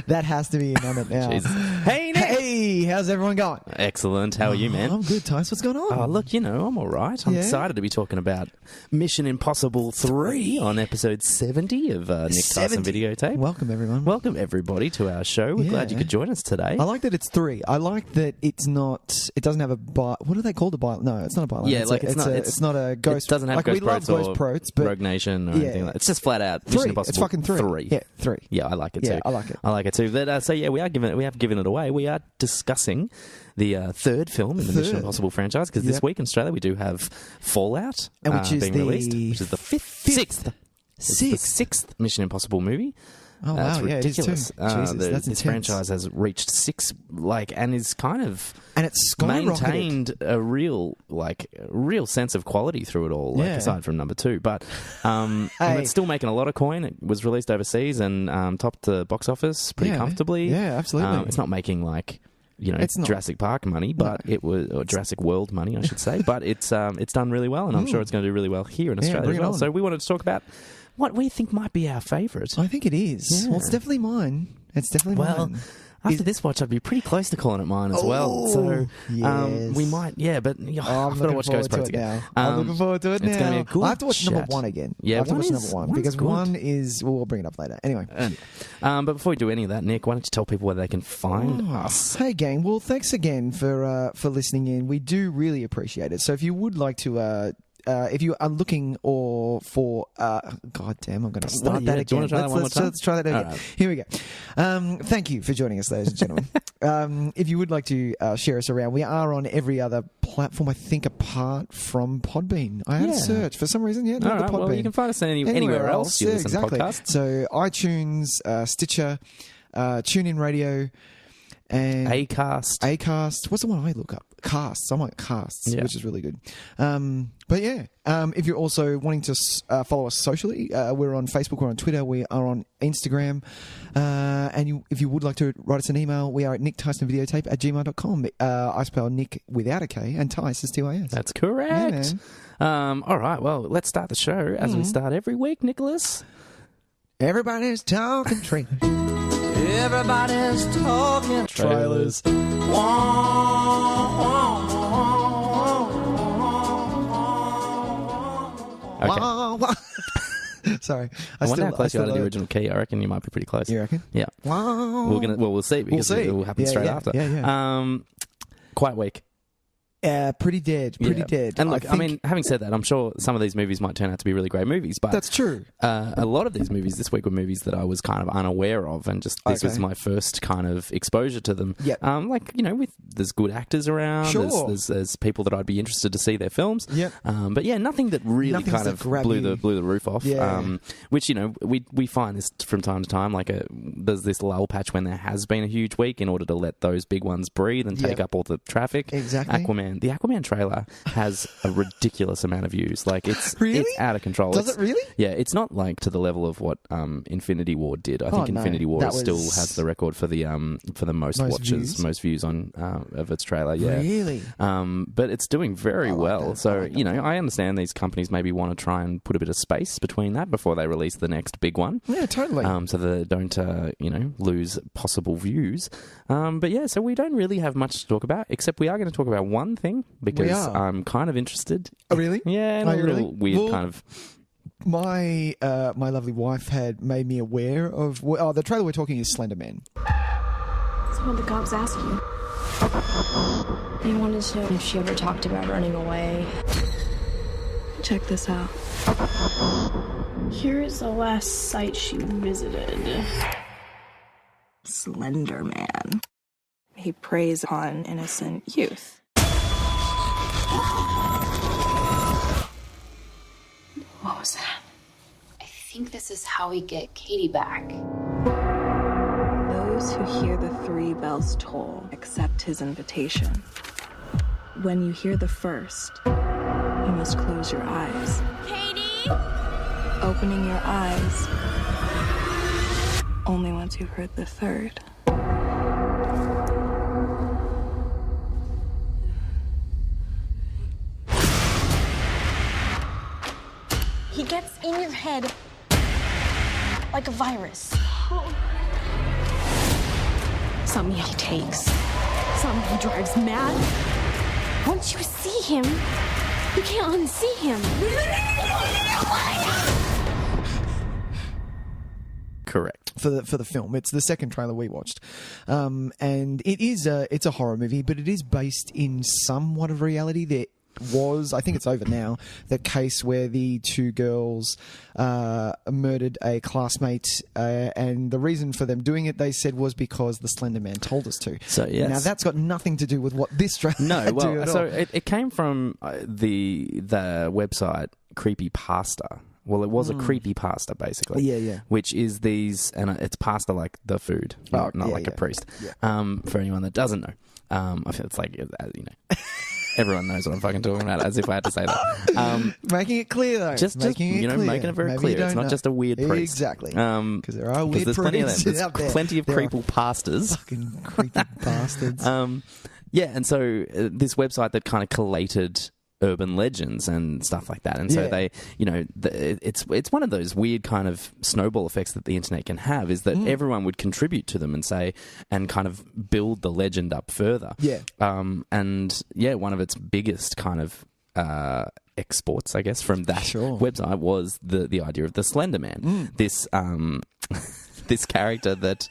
That has to be in on it now. Jesus. Hey, Nick. Hey, how's everyone going? Excellent. How are you, man? I'm good, Tys. What's going on? Oh, look, I'm all right. I'm excited to be talking about Mission Impossible 3 on episode 70 of Nick, Tys and Videotape. Welcome, everyone. Welcome, everybody, to our show. We're glad you could join us today. I like that it's 3. I like that it's not... It doesn't have a... What do they call the byline? No, it's not a byline. Yeah, it's not a ghost... It doesn't have Ghost Protes or Rogue Nation or anything like that. It's just flat out Mission Impossible. It's fucking 3. Yeah, 3. Yeah, I like it too. Yeah, I like it. I like it too. But, we have given it away. We are discussing the third film in the Mission Impossible franchise, because this week in Australia we do have Fallout being released, which is the sixth Mission Impossible movie. Oh, wow. That's ridiculous. It is too. Jesus, that's this franchise has reached 6, and is kind of... And it's skyrocketed. Maintained a real sense of quality through it all, aside from number 2. But and it's still making a lot of coin. It was released overseas and topped the box office pretty comfortably. Yeah, absolutely. It's not making it's Jurassic Park money, but it was, or Jurassic World money, I should say. But it's done really well, and I'm sure it's going to do really well here in Australia as well. So we wanted to talk about what we think might be our favourite. I think it is. Yeah. Well, it's definitely mine. Mine. After this watch, I'd be pretty close to calling it mine as well. So we might, but I've got to watch Ghost Protes again. I'm looking forward to it now. It's going to be a good I have to watch number 1 again. Yeah, I have to watch number 1 because good. 1 is... Well, we'll bring it up later. Anyway. But before we do any of that, Nick, why don't you tell people where they can find us? Hey, gang. Well, thanks again for listening in. We do really appreciate it. So if you would like to... if you are looking for... God damn, I'm going to start that again. Do you want to try that one more time? Let's try that again. Right. Here we go. Thank you for joining us, ladies and gentlemen. If you would like to share us around, we are on every other platform, I think, apart from Podbean. I had to search. For some reason, the Podbean. Well, you can find us anywhere else you listen to podcasts. So iTunes, Stitcher, TuneIn Radio... And Acast. What's the one I look up? Casts. I'm like Casts, which is really good. If you're also wanting to follow us socially, we're on Facebook, we're on Twitter, we are on Instagram. If you would like to write us an email, we are at nick@tysandvideotape@gmail.com. I spell Nick without a K, and Tys is Tys. That's correct. All right, well, let's start the show as we start every week, Nicholas. Everybody's talking trailers. Everybody's talking trailers. Sorry, I wonder how close you are to the original key. I reckon you might be pretty close. You reckon? Yeah. We'll see, because it will happen straight after. Yeah. Quite weak. Pretty dead. And look, I mean, having said that, I'm sure some of these movies might turn out to be really great movies, but that's true. A lot of these movies this week were movies that I was kind of unaware of, and just this was my first kind of exposure to them. Yep. There's good actors around. Sure. There's people that I'd be interested to see their films. Yep. But nothing that really kind of blew the roof off. Yeah. Which we find this from time to time. There's this lull patch when there has been a huge week in order to let those big ones breathe and take up all the traffic. Exactly. The Aquaman trailer has a ridiculous amount of views. It's out of control. Does it really? Yeah, it's not to the level of what Infinity War did. I think Infinity War still has the record for the most watches, most views on of its trailer. Yeah, really. But it's doing very well. I understand these companies maybe want to try and put a bit of space between that before they release the next big one. Yeah, totally. So that they don't lose possible views. So we don't really have much to talk about, except we are going to talk about one thing, because I'm kind of interested. Oh, really? Yeah, and a little weird kind of... My lovely wife had made me aware of... the trailer we're talking is Slender Man. That's what the cops asked you. They wanted to know if she ever talked about running away. Check this out. Here is the last site she visited. Slender Man. He preys on innocent youth. What was that? I think this is how we get Katie back. Those who hear the 3 bells toll accept his invitation. When you hear the first, you must close your eyes. Katie! Opening your eyes only once you've heard the third. He gets in your head like a virus. Some he takes, some he drives mad. Once you see him, you can't unsee him. Correct. For the film, it's the second trailer we watched, and it's a horror movie, but it is based in somewhat of reality. There was, I think it's over now, the case where the two girls murdered a classmate, and the reason for them doing it, they said, was because the Slender Man told us to. So yes. Now that's got nothing to do with what this trailer No, well, do at so all. it came from the website Creepypasta. Well, it was a creepypasta, basically. Yeah. Which is these, and it's pasta like the food, not like a priest. Yeah. For anyone that doesn't know, I feel it's like, everyone knows what I'm fucking talking about, as if I had to say that. Making it clear, though. Just making it very Maybe clear. It's not just a weird priest. Exactly. Because there are weird there's plenty of priests them. There's out there. plenty of creeple pastas. Fucking creepy bastards. Yeah, and so this website that kind of collated urban legends and stuff like that, and so they, it's one of those weird kind of snowball effects that the internet can have, is that everyone would contribute to them and say, and kind of build the legend up further. Yeah. And yeah, one of its biggest kind of exports, I guess, from that website was the idea of the Slender Man. This this character that,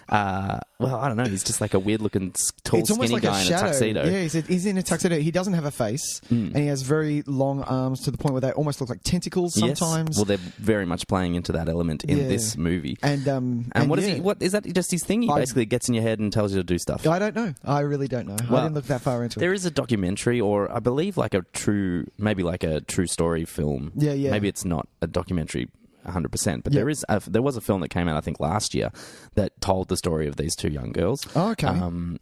well, I don't know, he's just like a weird-looking, tall, skinny like guy in a tuxedo. Yeah, he's in a tuxedo. He doesn't have a face, and he has very long arms to the point where they almost look like tentacles sometimes. Yes. Well, they're very much playing into that element in this movie. And what is he? What is that? Just his thing? He basically gets in your head and tells you to do stuff. I don't know. I really don't know. Well, I didn't look that far into it. There is a documentary, or I believe like a true story film. Yeah. Maybe it's not a documentary 100%, but there was a film that came out, I think, last year that told the story of these two young girls. Oh, okay.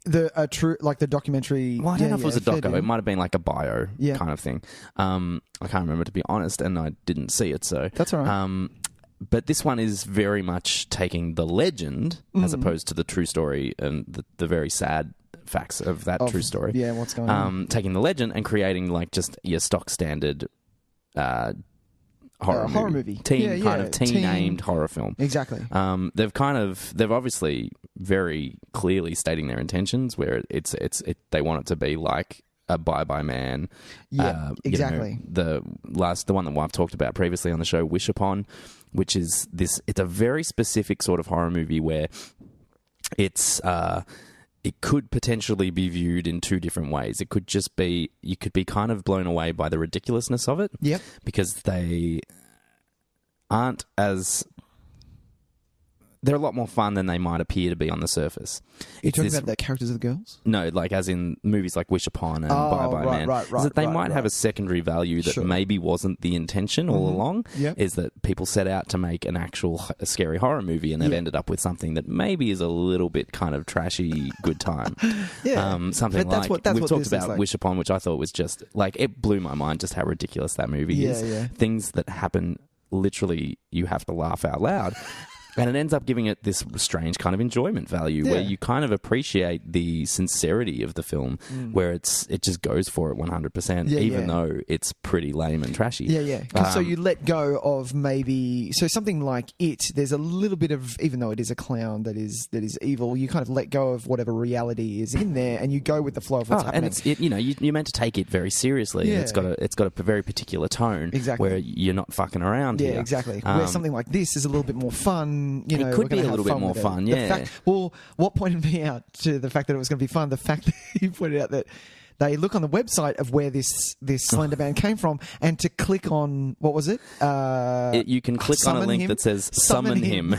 The documentary. Well, I don't know if it was a doco. It might have been like a bio kind of thing. I can't remember, to be honest, and I didn't see it, so that's all right. But this one is very much taking the legend as opposed to the true story and the very sad facts of that true story. Yeah, what's going on? Taking the legend and creating like just your stock standard horror movie. Teen-aimed horror film. Exactly. They've obviously very clearly stating their intentions, where they want it to be like a Bye-Bye Man. Yeah, exactly. The one that I've talked about previously on the show, Wish Upon, which is this. It's a very specific sort of horror movie where it's. It could potentially be viewed in two different ways. It could just be, you could be kind of blown away by the ridiculousness of it. Yep. Because they aren't as... They're a lot more fun than they might appear to be on the surface. You're talking about the characters of the girls? No, like as in movies like Wish Upon and Bye-Bye Man. Right. Is that they might have a secondary value that maybe wasn't the intention all along. Yep. Is that people set out to make an actual scary horror movie, and they've ended up with something that maybe is a little bit kind of trashy good time. Something but like... We've talked about like. Wish Upon, which I thought was just... Like, it blew my mind just how ridiculous that movie is. Yeah. Things that happen, literally, you have to laugh out loud. And it ends up giving it this strange kind of enjoyment value where you kind of appreciate the sincerity of the film, where it just goes for it 100%, even though it's pretty lame and trashy. Yeah. So you let go of maybe... So something like It, there's a little bit of... Even though it is a clown that is evil, you kind of let go of whatever reality is in there and you go with the flow of what's happening. And you're meant to take it very seriously. Yeah. And it's got a very particular tone exactly. where you're not fucking around here. Yeah, exactly. Where something like this is a little bit more fun. It could be a little bit more fun, yeah. What pointed me out to the fact that it was going to be fun, the fact that you pointed out that they look on the website of where this Slender Man came from, and to click on, what was it? You can click on a link that says Summon Him.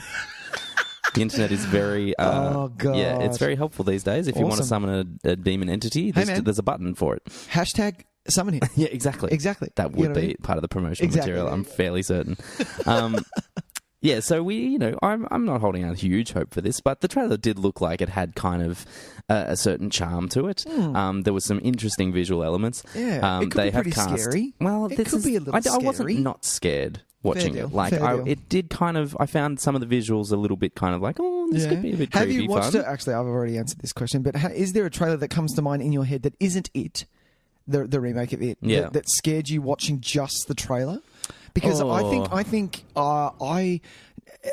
The internet is very... oh, God. Yeah, it's very helpful these days. If you want to summon a demon entity, there's a button for it. Hashtag Summon Him. Yeah, exactly. That would be part of the promotional material, I'm fairly certain. Yeah, so I'm not holding out huge hope for this, but the trailer did look like it had kind of a certain charm to it. There was some interesting visual elements. Yeah, it could be pretty scary. Well, it could be a little scary. I wasn't not scared watching it. Like, it did kind of... I found some of the visuals a little bit kind of like, this could be a bit creepy. Have you watched fun. it? Actually, I've already answered this question, but is there a trailer that comes to mind in your head that isn't It, the remake of It, that scared you watching just the trailer? Because I think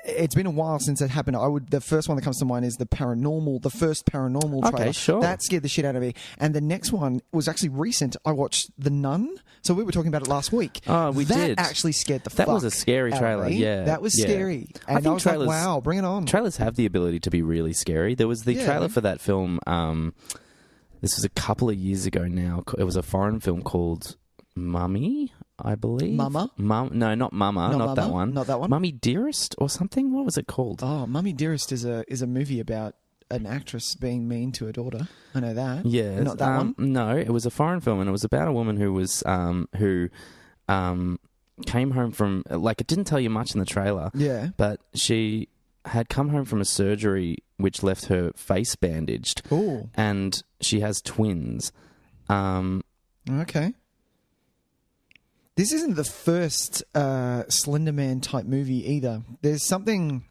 it's been a while since it happened. The first one that comes to mind is the first paranormal trailer. Okay, sure. That scared the shit out of me. And the next one was actually recent. I watched The Nun. So we were talking about it last week. Oh, we did. That actually scared the fuck That was a scary out trailer, of me. yeah. That was yeah. scary. And I was like, wow, bring it on. Trailers have the ability to be really scary. There was the trailer for that film, this was a couple of years ago now. It was a foreign film called Mummy, I believe. Mama? No, not Mama. Not that one. Not that one? Mummy Dearest or something? What was it called? Oh, Mummy Dearest is a movie about an actress being mean to her daughter. I know that. Yeah. Not that one? No, it was a foreign film, and it was about a woman who was who came home from, like, it didn't tell you much in the trailer. Yeah. But she had come home from a surgery which left her face bandaged. Ooh. And she has twins. Okay. This isn't the first Slender Man type movie either. There's something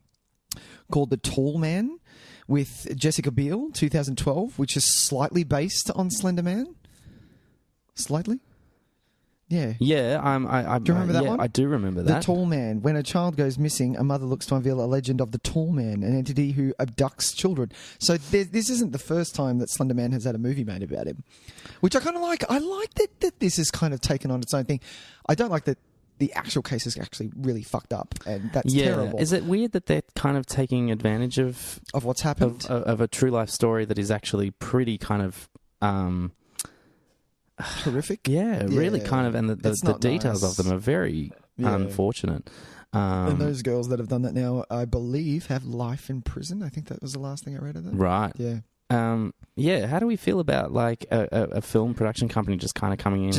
called The Tall Man with Jessica Biel, 2012, which is slightly based on Slender Man. Slightly? Yeah. Yeah, do you remember that one? I do remember that. The Tall Man. When a child goes missing, a mother looks to unveil a legend of the Tall Man, an entity who abducts children. So this isn't the first time that Slender Man has had a movie made about him, which I kind of like. I like that this is kind of taken on its own thing. I don't like that the actual case is actually really fucked up, and that's terrible. Is it weird that they're kind of taking advantage of what's happened? Of a true life story that is actually pretty kind of... horrific? Yeah, really kind of, and the details of them are very unfortunate. And those girls that have done that now, I believe, have life in prison. I think that was the last thing I read of that. Right. Yeah. How do we feel about like a film production company just kind of coming in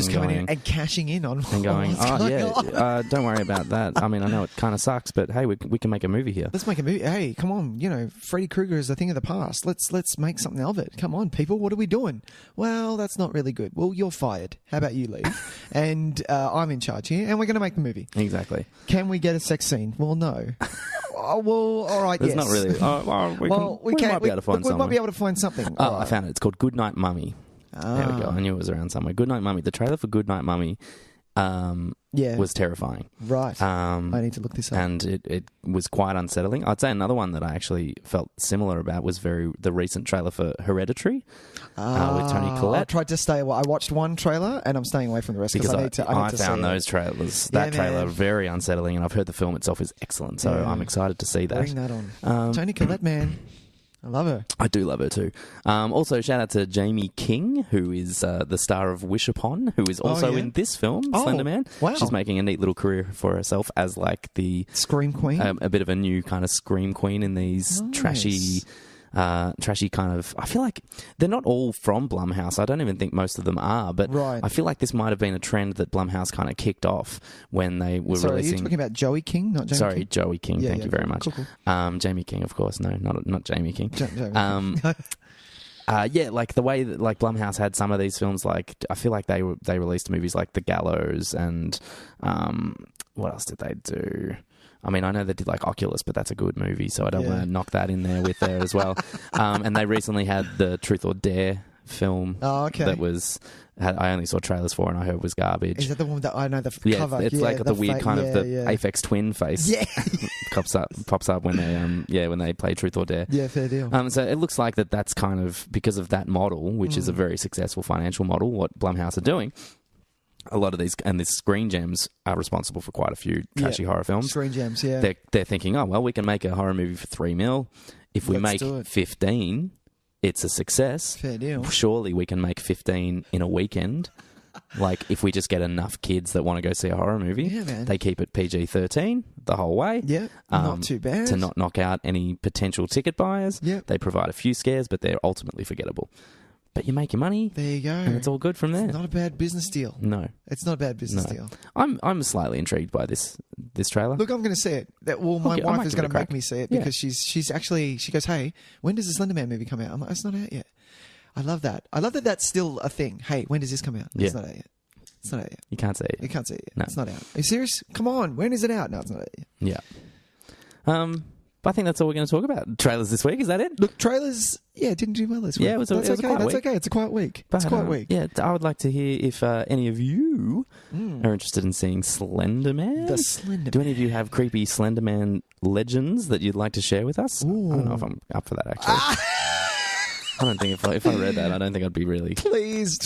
and cashing in on and going, don't worry about that. I mean, I know it kind of sucks, but hey, we can make a movie here. Let's make a movie. Hey, come on, Freddy Krueger is a thing of the past. Let's make something of it. Come on, people, what are we doing? Well, that's not really good. Well, you're fired. How about you leave? And I'm in charge here, and we're going to make the movie. Exactly. Can we get a sex scene? Well, no. Oh, well, all right. There's not really. We might be able to find something. We might be able to find something. Oh, right. I found it. It's called Goodnight Mummy. There we go. I knew it was around somewhere. Goodnight Mummy. The trailer for Goodnight Mummy was terrifying. Right. I need to look this up. And it was quite unsettling. I'd say another one that I actually felt similar about was the recent trailer for Hereditary with Toni Collette. I tried to stay away. I watched one trailer and I'm staying away from the rest because I need to found see those trailers. That trailer very unsettling, and I've heard the film itself is excellent, so I'm excited to see that. Bring that on. Toni Collette, man. I love her. I do love her too. Also, shout out to Jamie King, who is the star of Wish Upon, who is also in this film, Slender Man. Wow. She's making a neat little career for herself as like the Scream Queen. A bit of a new kind of Scream Queen in these trashy kind of... I feel like they're not all from Blumhouse. I don't even think most of them are, but I feel like this might have been a trend that Blumhouse kind of kicked off when they were releasing... Are you talking about Joey King, not Jamie King? Joey King. Thank you very much. Cool. Jamie King, of course. No, not Jamie King. Jamie like the way that like Blumhouse had some of these films, like I feel like they released movies like The Gallows and what else did they do? I mean, I know they did like Oculus, but that's a good movie, so I don't want to knock that in there with there as well. And they recently had the Truth or Dare film that was... I only saw trailers for and I heard was garbage. Is that the one that I know the cover? It's like the weird kind of the Aphex Twin face. Yeah. pops up when they play Truth or Dare. Yeah, fair deal. So it looks like that's kind of because of that model, which is a very successful financial model, what Blumhouse are doing. A lot of these and these Screen Gems are responsible for quite a few trashy horror films. Screen Gems, yeah. They're thinking, oh well, we can make a horror movie for $3 million. If we make 15, it's a success. Fair deal. Surely we can make 15 in a weekend. Like if we just get enough kids that want to go see a horror movie, they keep it PG-13 the whole way. Yeah, not too bad. To not knock out any potential ticket buyers. Yeah. They provide a few scares, but they're ultimately forgettable. But you make your money. There you go. And it's all good from there. It's not a bad business deal. No. It's not a bad business deal. I'm slightly intrigued by this trailer. Look, I'm going to see it. My wife is going to make me see it because she's actually, she goes, hey, when does the Slender Man movie come out? I'm like, it's not out yet. I love that. I love that that's still a thing. Hey, when does this come out? It's not out yet. It's not out yet. You can't see it. You can't see it yet. No. It's not out. Are you serious? Come on. When is it out? No, it's not out yet. Yeah. But I think that's all we're going to talk about. Trailers this week, is that it? Look, trailers, didn't do well this week. Yeah, it was a quiet week. That's okay. It's a quiet week. But, it's a quiet week. Yeah, I would like to hear if any of you are interested in seeing Slender Man. The Slender Man. Do any of you have creepy Slender Man legends that you'd like to share with us? Ooh. I don't know if I'm up for that, actually. I don't think if I read that, I don't think I'd be really... Please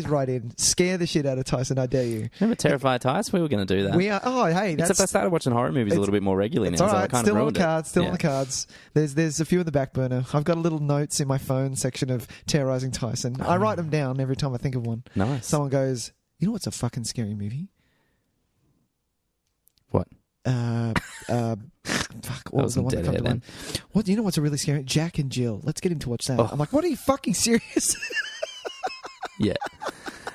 write in. Scare the shit out of Tyson, I dare you. Remember Terrifier Tys? We were going to do that. We are. Oh, hey. Except I started watching horror movies a little bit more regularly now, It's all right. so I kind Still of on ruined the cards. it. Still on the cards. There's a few in the back burner. I've got little notes in my phone section of terrorizing Tyson. I write them down every time I think of one. Nice. Someone goes, you know what's a fucking scary movie? What? Fuck, what was the one that come to mind? What, you know what's a really scary? Jack and Jill. Let's get him to watch that. I'm like, what, are you fucking serious? Yeah.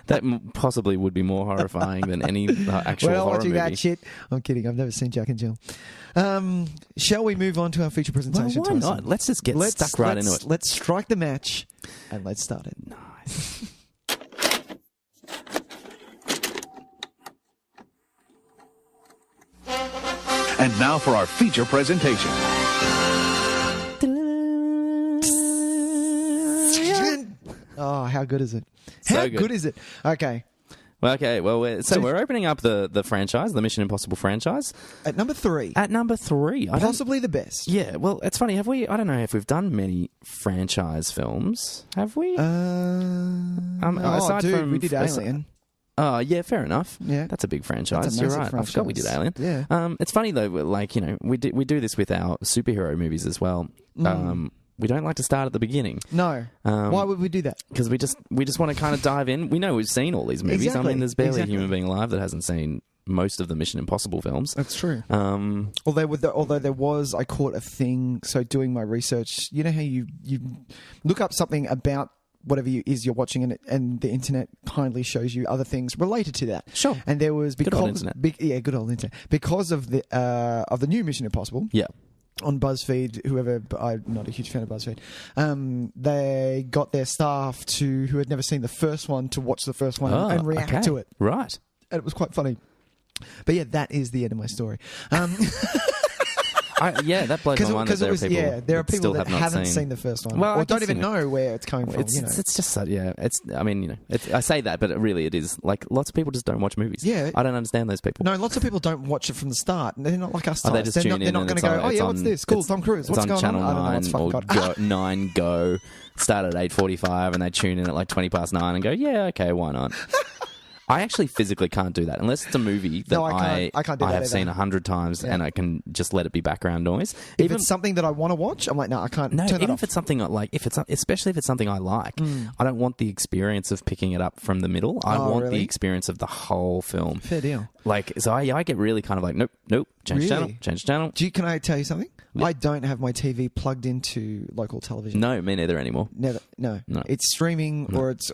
That possibly would be more horrifying than any actual We're not horror watching movie. that shit. I'm kidding. I've never seen Jack and Jill. Shall we move on to our feature presentation? Well, why Tyson? not? Let's just get stuck right into it. Let's strike the match and let's start it. Nice. And now for our feature presentation. Oh, how good is it? So How good. good is it? Okay. Well, okay. Well, we're opening up the franchise, the Mission Impossible franchise. At number 3. At number 3. Possibly the best. Yeah, well, it's funny. Have we... I don't know if we've done many franchise films. Have we? Aside from... we did Alien. Oh, yeah, fair enough. Yeah. That's a big franchise. That's a You're massive right. franchise. I forgot we did Alien. Yeah. It's funny, though, like, you know, we do this with our superhero movies as well. We don't like to start at the beginning. No. Why would we do that? Because we just want to kind of dive in. We know we've seen all these movies. Exactly. I mean, there's barely Exactly. a human being alive that hasn't seen most of the Mission Impossible films. That's true. Although there was, I caught a thing. So doing my research, you know how you look up something about whatever you're watching, and the internet kindly shows you other things related to that. Sure. And there was Good old internet. Good old internet. Because of the new Mission Impossible. Yeah. On BuzzFeed, I'm not a huge fan of BuzzFeed, they got their staff who had never seen the first one to watch the first one and react to it. Right. And it was quite funny. But yeah, that is the end of my story. That blows my mind that there are people there are people that haven't seen seen the first one, Well, or I don't guess, even know where it's coming from. It's just such, It's, I mean, you know, I say that, but it is like lots of people just don't watch movies. Yeah. I don't understand those people. No, lots of people don't watch it from the start. They're not like us. They just tune in. They're not going to go, oh yeah, what's this? Cool, Tom Cruise. What's going Channel on? I don't know what's fucking or 9 Go. Start at 8:45 and they tune in at like 9:20 and go, yeah, okay, why not? I actually physically can't do that unless it's a movie that I can't do that have either. seen 100 times and I can just let it be background noise. If it's something that I want to watch, I'm like, no, I can't. No, turn even it if it's something especially if it's something I like, I don't want the experience of picking it up from the middle. I want the experience of the whole film. Fair deal. Like, so I get really kind of like, nope, change channel. Can I tell you something? Yeah. I don't have my TV plugged into local television. No, me neither anymore. Never. No. It's streaming or it's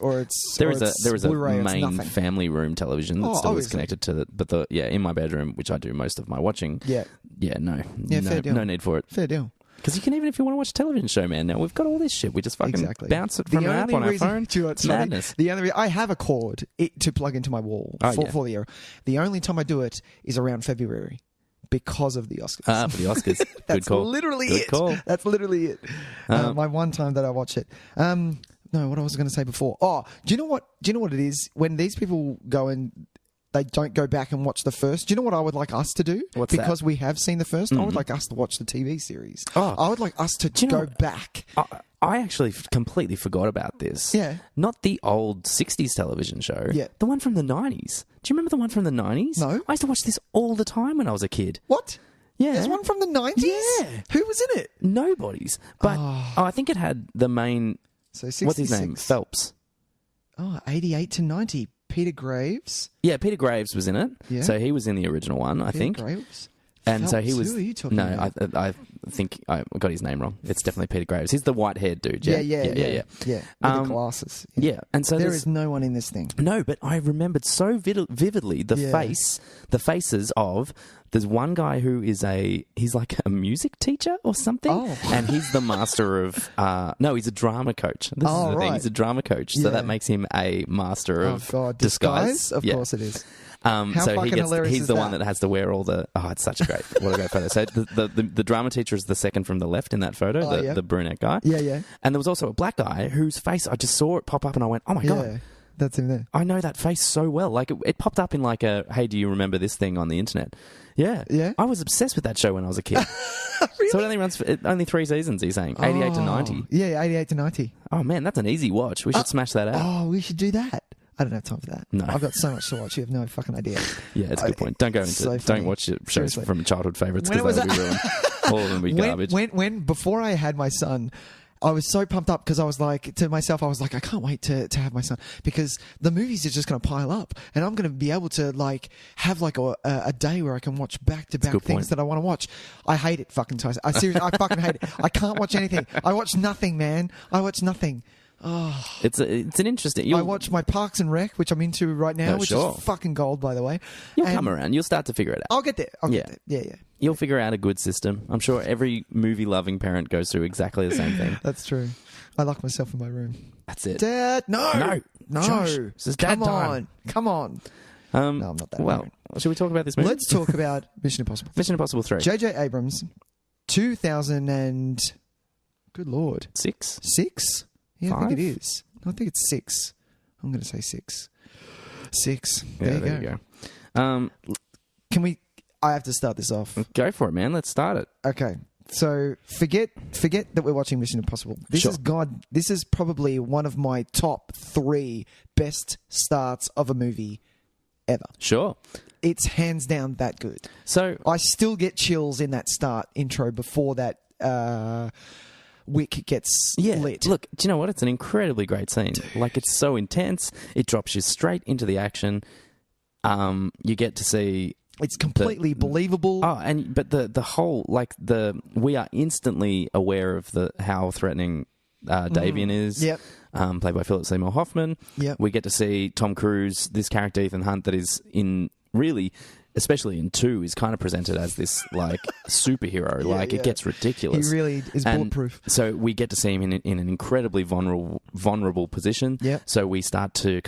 there is a Blu-ray, main family room television that still is obviously. connected to in my bedroom, which I do most of my watching. Yeah. Fair deal. No need for it. Fair deal. Because you can, even if you want to watch a television show, man, now we've got all this shit. We just fucking bounce it from an app on our phone. It's madness. The only reason I have a cord to plug into my wall for the year. The only time I do it is around February. Because of the Oscars. For the Oscars. That's Good call. literally Good it. Call. That's literally it. My one time that I watch it. No, what I was going to say before. Oh, do you know what it is? When these people go and they don't go back and watch the first. Do you know what I would like us to do? What's that? Because we have seen the first. I would like us to watch the TV series. Oh. I would like us to go back. I actually completely forgot about this. Yeah. Not the old 60s television show. Yeah. The one from the 90s. Do you remember the one from the 90s? No. I used to watch this all the time when I was a kid. What? Yeah. There's one from the 90s? Yeah. Who was in it? Nobody's. But I think it had the main... So 66. What's his name? Phelps. 88 to 90. Peter Graves. Yeah, Peter Graves was in it. Yeah. So he was in the original one, I think. Peter Graves. And Phelps, so he was... Who are you talking about? I think I got his name wrong. It's definitely Peter Graves. He's the white-haired dude. Yeah. With Yeah. the glasses. Yeah. And so there is no one in this thing. No, but I remembered so vividly the faces of... There's one guy who is he's like a music teacher or something. Oh. And he's the master of, no, he's a drama coach. This is the thing. He's a drama coach. So that makes him a master of disguise. Of course it is. So fucking hilarious he's is the that? one that has to wear all the... Oh, it's such a great... What a great photo. So the drama teacher is the second from the left in that photo, the brunette guy. Yeah. And there was also a black guy whose face, I just saw it pop up and I went, oh my God. That's him there. I know that face so well. Like, it popped up in like a, hey, do you remember this thing on the internet? Yeah. Yeah? I was obsessed with that show when I was a kid. Really? So it only runs for only 3 seasons, you're saying? 88 to 90. Yeah, 88 to 90. Oh, man, that's an easy watch. We should smash that out. Oh, we should do that. I don't have time for that. No. I've got so much to watch. You have no fucking idea. Yeah, it's a good point. Don't go into so don't funny. watch shows Seriously. from childhood favourites When because it was that'll be ruined. All of them will be garbage. When before I had my son, I was so pumped up because I was like, to myself, I was like, I can't wait to have my son because the movies are just going to pile up and I'm going to be able to like have like a day where I can watch back-to-back things that I want to watch. I hate it, fucking Tyson. I fucking hate it. I can't watch anything. I watch nothing, man. I watch nothing. Oh. It's an interesting... I watch my Parks and Rec, which I'm into right now, which is fucking gold, by the way. You'll come around. You'll start to figure it out. I'll get there. I'll get there. Yeah. You'll figure out a good system. I'm sure every movie-loving parent goes through exactly the same thing. That's true. I lock myself in my room. That's it. Dad, no. Josh, this is dad time. Come on. No, I'm not that. Well, should we talk about this movie? Let's talk about Mission Impossible. Mission Impossible 3. J.J. Abrams, 2000 and... Good Lord. 6? 6? Yeah, 5? I think it is. I think it's 6. I'm going to say 6. 6. Yeah, There you go. Can we... I have to start this off. Go for it, man. Let's start it. Okay. So forget that we're watching Mission Impossible. This is probably one of my top 3 best starts of a movie ever. Sure. It's hands down that good. So I still get chills in that start intro before that wick gets lit. Look, do you know what? It's an incredibly great scene. Like, it's so intense. It drops you straight into the action. You get to see... It's completely believable. Oh, but the whole, like, we are instantly aware of how threatening Davian is. Yep. Played by Philip Seymour Hoffman. Yep. We get to see Tom Cruise, this character Ethan Hunt, that is in really, especially in 2, is kind of presented as this like superhero. It gets ridiculous. He really is bulletproof. So we get to see him in an incredibly vulnerable position. Yep. So we start to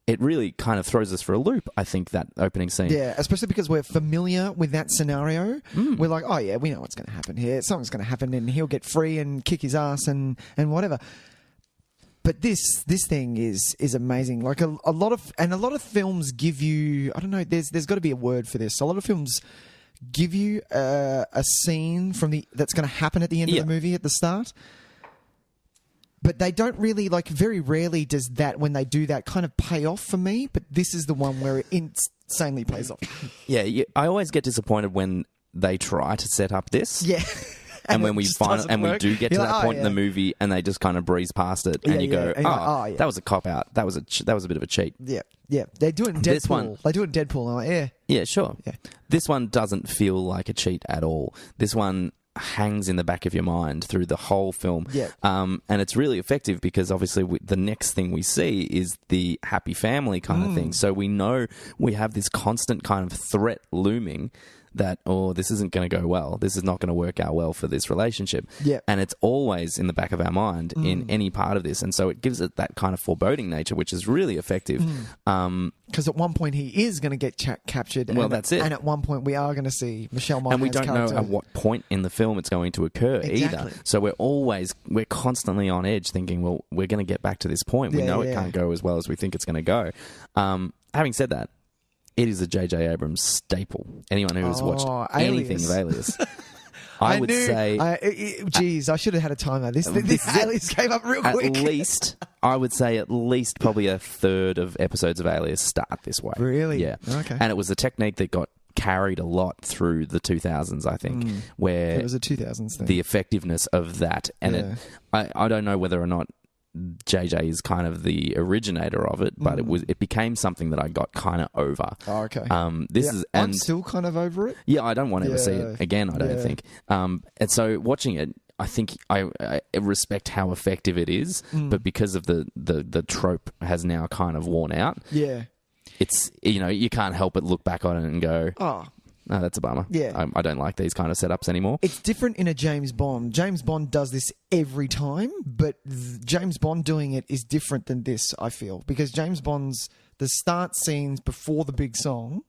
it really kind of throws us for a loop, I think, that opening scene. Yeah, especially because we're familiar with that scenario. We're like, oh yeah, we know what's going to happen here. Something's going to happen and he'll get free and kick his ass and whatever. But this thing is amazing. Like a lot of films give you, I don't know, there's got to be a word for this. A lot of films give you a scene that's going to happen at the end of the movie at the start. But they don't really, like, very rarely does that, when they do that, kind of pay off for me. But this is the one where it insanely pays off. Yeah, I always get disappointed when they try to set up this. Yeah. And when we do get to that point in the movie and they just kind of breeze past it and you go, that was a cop-out. That was a bit of a cheat. Yeah, yeah. They're doing Deadpool. They do it in Deadpool. I'm like, yeah. Yeah, sure. Yeah. This one doesn't feel like a cheat at all. This one hangs in the back of your mind through the whole film. Yeah. And it's really effective because obviously the next thing we see is the happy family kind of thing. So we know we have this constant kind of threat looming that, this isn't going to go well. This is not going to work out well for this relationship. Yeah. And it's always in the back of our mind in any part of this. And so it gives it that kind of foreboding nature, which is really effective. Because at one point he is going to get captured. Well, that's it. And at one point we are going to see Michelle Monaghan's and we don't character. know at what point in the film it's going to occur either. So we're constantly on edge thinking, well, we're going to get back to this point. We know it can't go as well as we think it's going to go. Having said that, it is a J.J. Abrams staple. Anyone who has watched anything of Alias. I would say... Geez, I should have had a timer. This Alias came up real quick. I would say at least probably a third of episodes of Alias start this way. Really? Yeah. Okay. And it was a technique that got carried a lot through the 2000s, I think, where... It was a 2000s thing. The effectiveness of that. And I don't know whether or not JJ is kind of the originator of it, but it became something that I got kind of over. Oh, okay. I'm still kind of over it. Yeah, I don't want to ever see it again, I don't think. And so watching it, I think I respect how effective it is, but because of the trope has now kind of worn out. Yeah. It's, you can't help but look back on it and go, no, that's a bummer. Yeah. I don't like these kind of setups anymore. It's different in a James Bond. James Bond does this every time, but James Bond doing it is different than this, I feel. Because James Bond's, the start scenes before the big song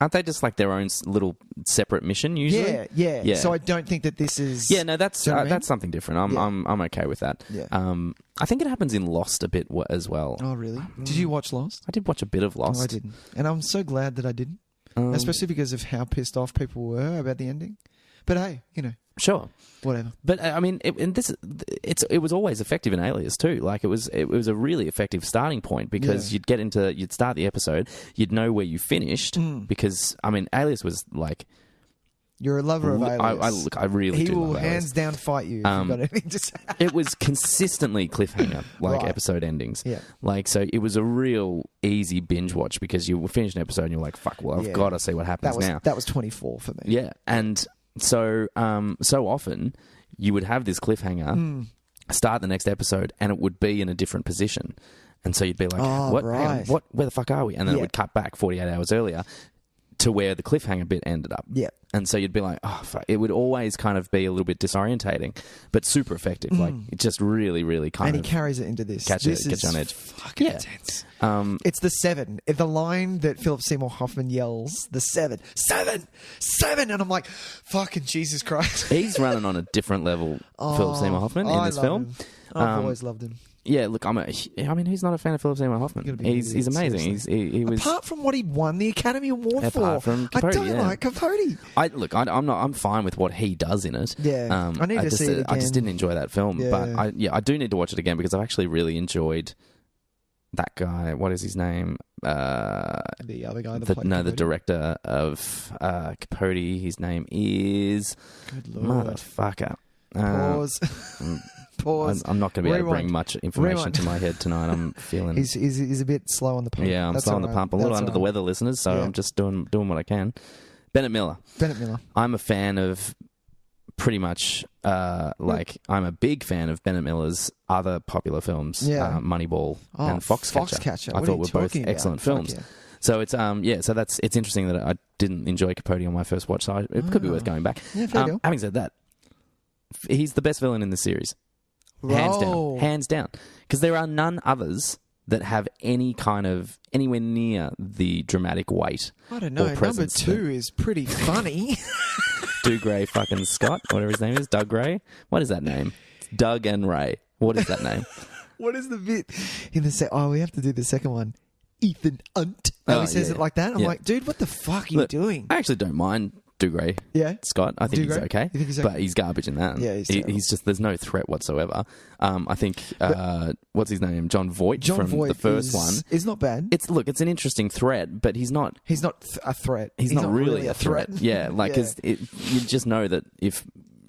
Aren't they just like their own little separate mission usually? Yeah. So I don't think that this is... Yeah, no, that's you know what I mean? that's something different. I'm okay with that. Yeah. I think it happens in Lost a bit as well. Oh, really? Did you watch Lost? I did watch a bit of Lost. No, I didn't. And I'm so glad that I didn't. Especially because of how pissed off people were about the ending. But hey, you know. Sure. Whatever. But I mean, it was always effective in Alias too. Like it was a really effective starting point because you'd start the episode, you'd know where you finished because I mean, Alias was like. You're a lover of Alias. I really do. He will love Alias. hands down fight you if you've got anything to say. It was consistently cliffhanger, like episode endings. Yeah. Like, so it was a real easy binge watch because you finish an episode and you're like, fuck, well, I've got to see what happens now. That was 24 for me. Yeah. And so often you would have this cliffhanger, start the next episode, and it would be in a different position. And so you'd be like, what? Hang on, where the fuck are we? And then it would cut back 48 hours earlier to where the cliffhanger bit ended up. Yeah. And so you'd be like, oh, fuck. It would always kind of be a little bit disorientating, but super effective. Like, it just really, really kind of... And he carries it into this. Gets you on edge. Fucking intense. It's the 7. The line that Philip Seymour Hoffman yells, the 7. 7! 7! And I'm like, fucking Jesus Christ. He's running on a different level, Philip Seymour Hoffman, in this film. Him. I've always loved him. Yeah, look, I mean, who's not a fan of Philip Seymour Hoffman? He's amazing. He was apart from what he won the Academy Award for. Apart from Capote, I don't like Capote. I'm fine with what he does in it. Yeah, I need to see it again. I just didn't enjoy that film, but I do need to watch it again because I've actually really enjoyed that guy. What is his name? The other guy. The director of Capote. His name is Good Lord. Motherfucker. Pause. Pause. I'm not going to be able to bring much information to my head tonight. I'm feeling... He's a bit slow on the pump. Yeah, I'm slow on the pump. A little under the weather, listeners, so I'm just doing what I can. Bennett Miller. I'm a fan of pretty much... I'm a big fan of Bennett Miller's other popular films, Moneyball and Foxcatcher. I thought were both excellent films. Yeah. So it's it's interesting that I didn't enjoy Capote on my first watch, so it could be worth going back. Yeah, fair deal. Having said that, he's the best villain in the series. Hands down. Because there are none others that have anywhere near the dramatic weight. I don't know. Number 2 is pretty funny. Doug Ray fucking Scott, whatever his name is. Doug Ray. What is that name? It's Doug and Ray. What is that name? What is the bit in the we have to do the second one. Ethan Unt. He says it like that. I'm like, dude, what the fuck are you doing? I actually don't mind Doug Ray Scott. I think he's okay. You think he's okay? But he's garbage in that. Yeah, he's just, there's no threat whatsoever. I think, what's his name? John Voight from the first one. Is not bad. It's an interesting threat, but he's not a threat. He's not really a threat. Yeah, like, because you just know that if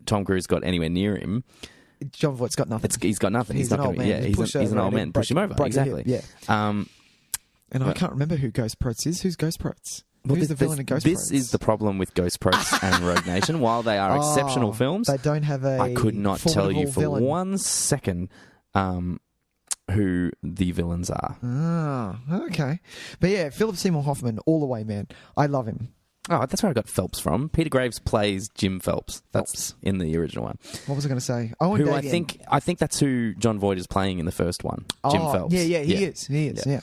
Tom Cruise got anywhere near him, John Voight's got nothing. He's got nothing. He's not going to. Yeah, he's an old man. Push him over. Exactly. Yeah. And I can't remember who Ghost Prots is. Who's Ghost Prots? Who's the villain in Ghost Prots? This is the problem with Ghost Prots and Rogue Nation. While they are exceptional films, they don't have I could not tell you for villain. 1 second who the villains are. Okay. But yeah, Philip Seymour Hoffman, all the way, man. I love him. Oh, that's where I got Phelps from. Peter Graves plays Jim Phelps. That's in the original one. What was I going to say? I think that's who John Voight is playing in the first one. Jim Phelps. Yeah, he is. Yeah.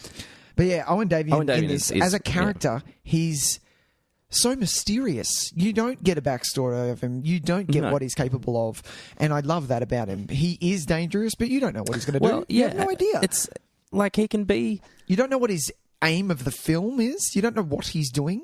But yeah, Owen Davian in this, as a character, he's so mysterious. You don't get a backstory of him. You don't get what he's capable of. And I love that about him. He is dangerous, but you don't know what he's going to do. You have no idea. It's like he can be... You don't know what his aim of the film is. You don't know what he's doing.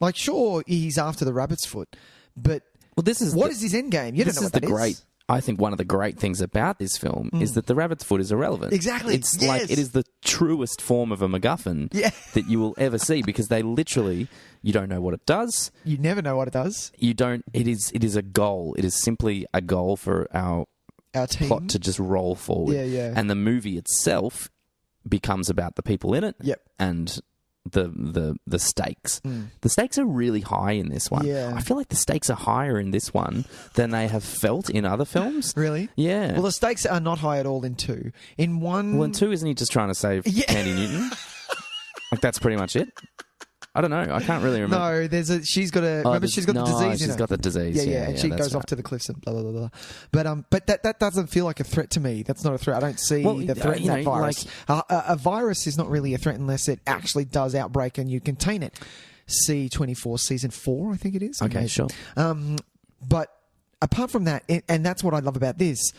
Like, sure, he's after the rabbit's foot, but what is his end game? You don't know what that is. I think one of the great things about this film is that the rabbit's foot is irrelevant. Exactly. It's like it is the truest form of a MacGuffin that you will ever see because they literally, you don't know what it does. You never know what it does. You don't. It is a goal. It is simply a goal for our team plot to just roll forward. Yeah. And the movie itself becomes about the people in it. Yep. And the stakes. The stakes are really high in this one. Yeah. I feel like the stakes are higher in this one than they have felt in other films. Really? Yeah. Well, the stakes are not high at all in 2. In 1... Well, in 2, isn't he just trying to save Candy Newton? Like, that's pretty much it. I don't know. I can't really remember. No, she's got a... remember, she's got the disease. She's got the disease. Yeah, and she goes off to the cliffs and blah, blah, blah, blah. But that doesn't feel like a threat to me. That's not a threat. I don't see the threat in that virus. A virus is not really a threat unless it actually does outbreak and you contain it. C24 season 4, I think it is. Okay, sure. But apart from that, and that's what I love about this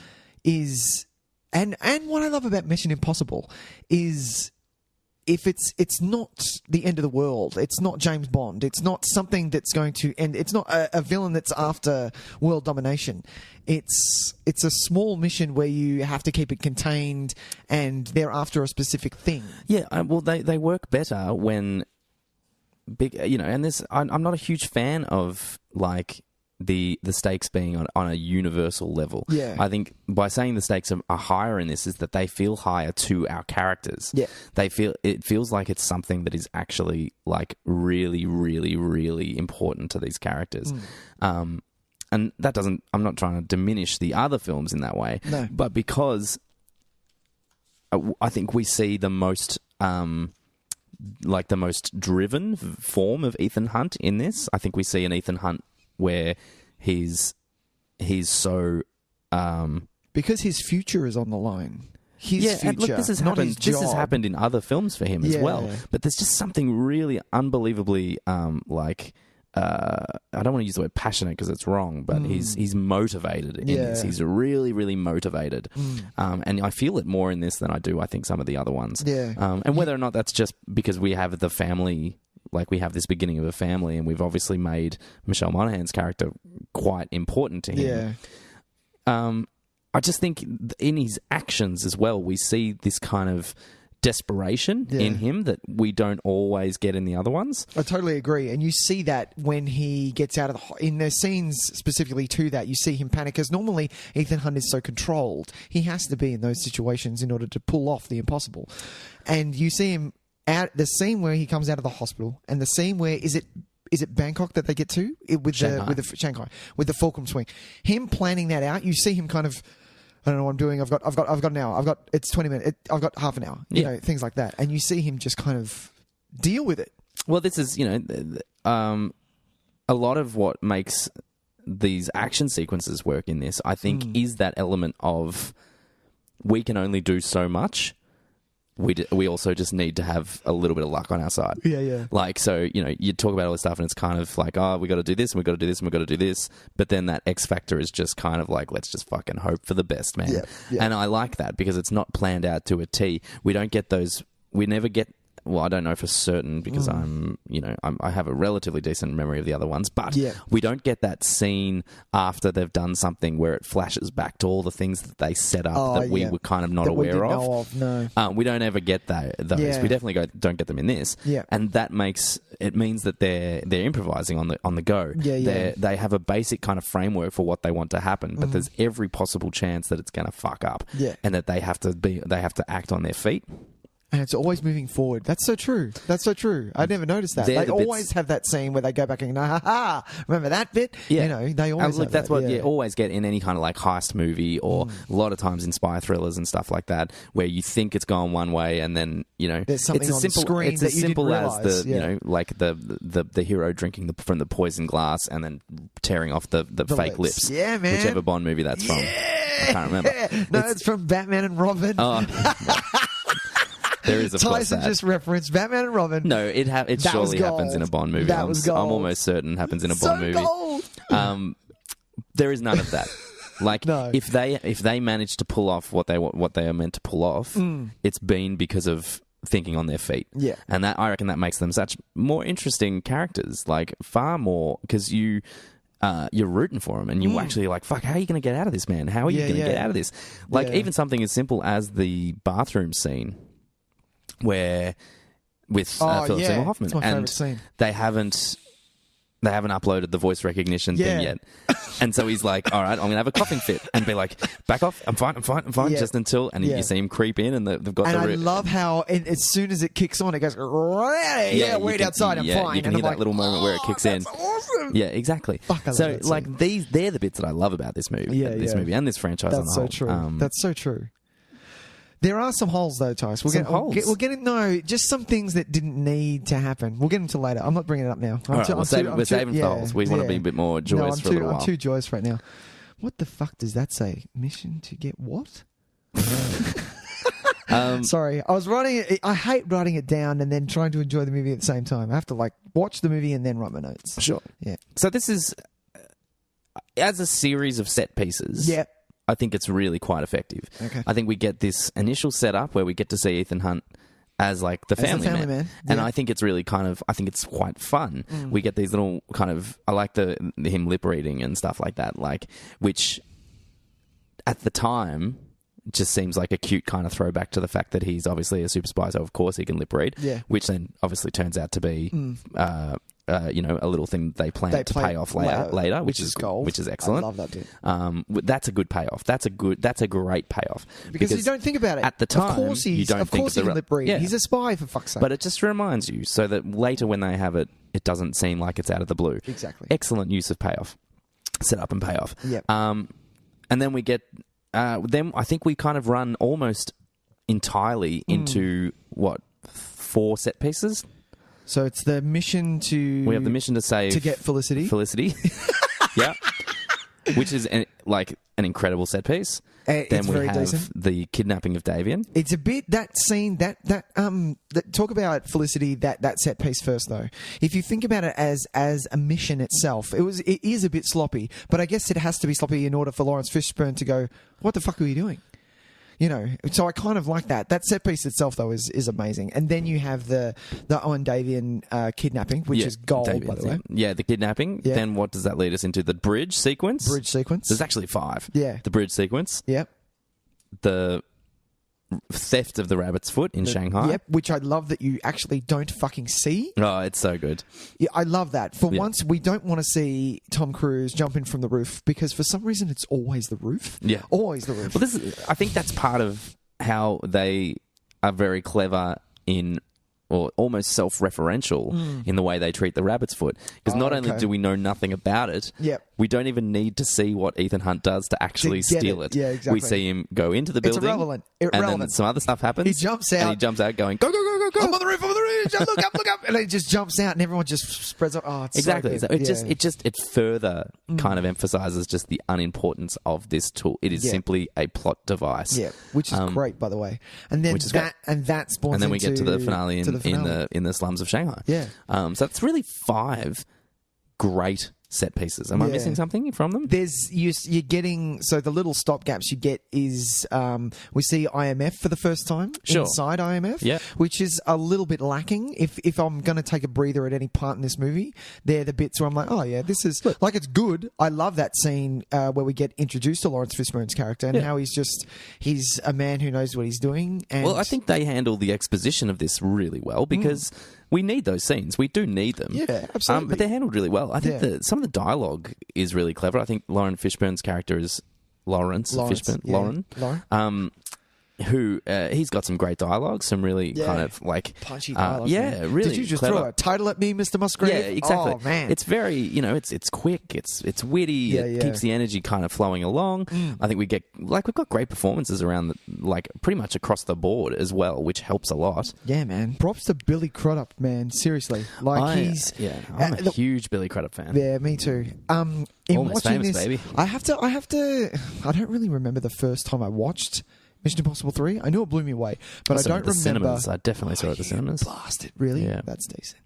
is, and what I love about Mission Impossible is, if it's not the end of the world, it's not James Bond, it's not something that's going to end, it's not a villain that's after world domination. It's a small mission where you have to keep it contained, and they're after a specific thing. Yeah, well, they work better when big, and this, I'm not a huge fan of like the stakes being on a universal level. Yeah. I think by saying the stakes are higher in this is that they feel higher to our characters. Yeah. It feels like it's something that is actually like really, really, really important to these characters. And that doesn't, I'm not trying to diminish the other films in that way. No. But because I think we see the most like the most driven form of Ethan Hunt in this. I think we see an Ethan Hunt where he's so because his future is on the line. His future, and look, this has not happened. his job. This has happened in other films for him as well. But there's just something really unbelievably I don't want to use the word passionate because it's wrong, but he's motivated in this. He's really, really motivated. And I feel it more in this than I do, I think, some of the other ones. Yeah. And whether or not that's just because we have the family, like we have this beginning of a family, and we've obviously made Michelle Monaghan's character quite important to him. Yeah. I just think in his actions as well, we see this kind of desperation in him that we don't always get in the other ones. I totally agree. And you see that when he gets out of in the scenes specifically to that, you see him panic, because normally Ethan Hunt is so controlled. He has to be in those situations in order to pull off the impossible. And you see him out the scene where he comes out of the hospital, and the scene where is it Bangkok that they get to with Shanghai. the Shanghai with the Fulcrum swing. Him planning that out, you see him kind of, I don't know what I'm doing. I've got an hour. It's 20 minutes. I've got half an hour. You know, things like that. And you see him just kind of deal with it. Well, this is, a lot of what makes these action sequences work in this, I think, is that element of we can only do so much. We also just need to have a little bit of luck on our side. Yeah. Like, so, you talk about all this stuff and it's kind of like, oh, we got to do this and we got to do this and we got to do this. But then that X factor is just kind of like, let's just fucking hope for the best, man. Yeah. And I like that because it's not planned out to a T. We don't get those, we never get, well, I don't know for certain because I have a relatively decent memory of the other ones, but we don't get that scene after they've done something where it flashes back to all the things that they set up that we were kind of not aware of. No. We don't ever get those. Yeah. We definitely don't get them in this. Yeah. And that means that they're improvising on the go. Yeah. They have a basic kind of framework for what they want to happen, but there's every possible chance that it's going to fuck up. Yeah. And that they have to act on their feet. And it's always moving forward. That's so true. I never noticed that. They always have that scene where they go back and go, ha, remember that bit? Yeah. They always have that's that. what you always get in any kind of like heist movie or a lot of times in spy thrillers and stuff like that, where you think it's going one way and then, there's something on the screen that you didn't realize. It's as simple as like the hero drinking from the poison glass and then tearing off the fake lips. Yeah, man. Whichever Bond movie that's from. I can't remember. No, it's from Batman and Robin. Oh. There is, of course, Tyson just referenced Batman and Robin. No, it surely happens in a Bond movie. That was gold. I'm almost certain happens in a Bond movie. Gold. There is none of that. Like, no. if they manage to pull off what they are meant to pull off, it's been because of thinking on their feet. Yeah, and I reckon that makes them such more interesting characters. Like far more because you're rooting for him, and you're actually like, fuck, how are you going to get out of this, man? How are you going to get out of this? Like even something as simple as the bathroom scene. Where with Philip Seymour Hoffman, it's my favorite scene. They haven't uploaded the voice recognition thing yet, and so he's like, "All right, I'm gonna have a coughing fit," and be like, "Back off, I'm fine," just until, and you see him creep in, and they've got. And I love how as soon as it kicks on, it goes, wait outside, I'm fine. You can hear that little moment where it kicks in. Awesome. Yeah, exactly. Fuck, so like they're the bits that I love about this movie, movie and this franchise. That's on the so whole. true. That's so true. There are some holes, though, Tys. We'll get in. No, just some things that didn't need to happen. We'll get into later. I'm not bringing it up now. We're saving for the holes. We want to be a bit more joyous for a little while. I'm too joyous right now. What the fuck does that say? Mission to get what? Sorry, I was writing it. I hate writing it down and then trying to enjoy the movie at the same time. I have to watch the movie and then write my notes. Sure. Yeah. So this is as a series of set pieces. Yep. I think it's really quite effective. Okay. I think we get this initial setup where we get to see Ethan Hunt as the family man. And I think it's really I think it's quite fun. We get these little I like him lip reading and stuff like that, which at the time just seems like a cute kind of throwback to the fact that he's obviously a super spy, so of course he can lip read. Yeah. Which then obviously turns out to be a little thing they plan to pay off later, which is gold, which is excellent. I love that dude. That's a good payoff. That's a great payoff because you don't think about it at the time. Of course he can lip read. Yeah. He's a spy, for fuck's sake. But it just reminds you so that later when they have it, it doesn't seem like it's out of the blue. Exactly. Excellent use of payoff, set up and payoff. Yep. And then we get. Then I think we kind of run almost entirely into 4 set pieces. So it's the mission to... We have the mission to save... To get Felicity. Yeah. Which is an incredible set piece. Then we have the kidnapping of Davian. It's a bit that scene talk about Felicity, that set piece first though. If you think about it as a mission itself, it is a bit sloppy, but I guess it has to be sloppy in order for Lawrence Fishburne to go, what the fuck are you doing? So I kind of like that. That set piece itself, though, is amazing. And then you have the Owen Davian kidnapping, which is gold, by the way. Yeah, the kidnapping. Yeah. Then what does that lead us into? The bridge sequence? There's actually 5. Yeah. The bridge sequence. Yep. The theft of the rabbit's foot in Shanghai. Yep, which I love that you actually don't fucking see. Oh, it's so good. Yeah, I love that. For once, we don't want to see Tom Cruise jump in from the roof because for some reason it's always the roof. Yeah. Always the roof. Well, I think that's part of how they are very clever in... or almost self-referential in the way they treat the rabbit's foot. Because not only do we know nothing about it, we don't even need to see what Ethan Hunt does to actually steal it. Yeah, exactly. We see him go into the building. It's irrelevant. And then some other stuff happens. He jumps out. And he jumps out going, go, go, go, go, go. I'm on the roof, look up. And he just jumps out and everyone just spreads up. Oh, it's exactly. so good. It further kind of emphasizes just the unimportance of this tool. It is simply a plot device. Yeah, which is great, by the way. And then that spawns. And then we get to the finale in the slums of Shanghai. Yeah. So that's really 5 great set pieces. Am I missing something from them? You're getting, so the little stopgaps you get is we see IMF for the first time inside IMF, which is a little bit lacking. If I'm going to take a breather at any part in this movie, they're the bits where I'm like, oh yeah, this is it's good. I love that scene where we get introduced to Lawrence Fishburne's character and how he's a man who knows what he's doing. And well, I think they handle the exposition of this really well because we need those scenes. We do need them. Yeah, absolutely. But they're handled really well. I think some of the dialogue is really clever. I think Lauren Fishburne's character is Lawrence Fishburne. Yeah. Lauren. Who he's got some great dialogue, some really kind of punchy dialogue. Really. Did you just clever. throw a title at me, Mr. Musgrave? Yeah, exactly. Oh man, it's very it's quick, it's witty, it keeps the energy kind of flowing along. I think we've got great performances around pretty much across the board as well, which helps a lot. Yeah, man. Props to Billy Crudup, man. Seriously, I'm a huge Billy Crudup fan. Yeah, me too. In Almost watching Famous, this, baby. I have to. I don't really remember the first time I watched Mission Impossible 3. I know it blew me away, but I don't remember. Cinemas. I definitely saw it at the cinemas. Blasted, really? Yeah. That's decent.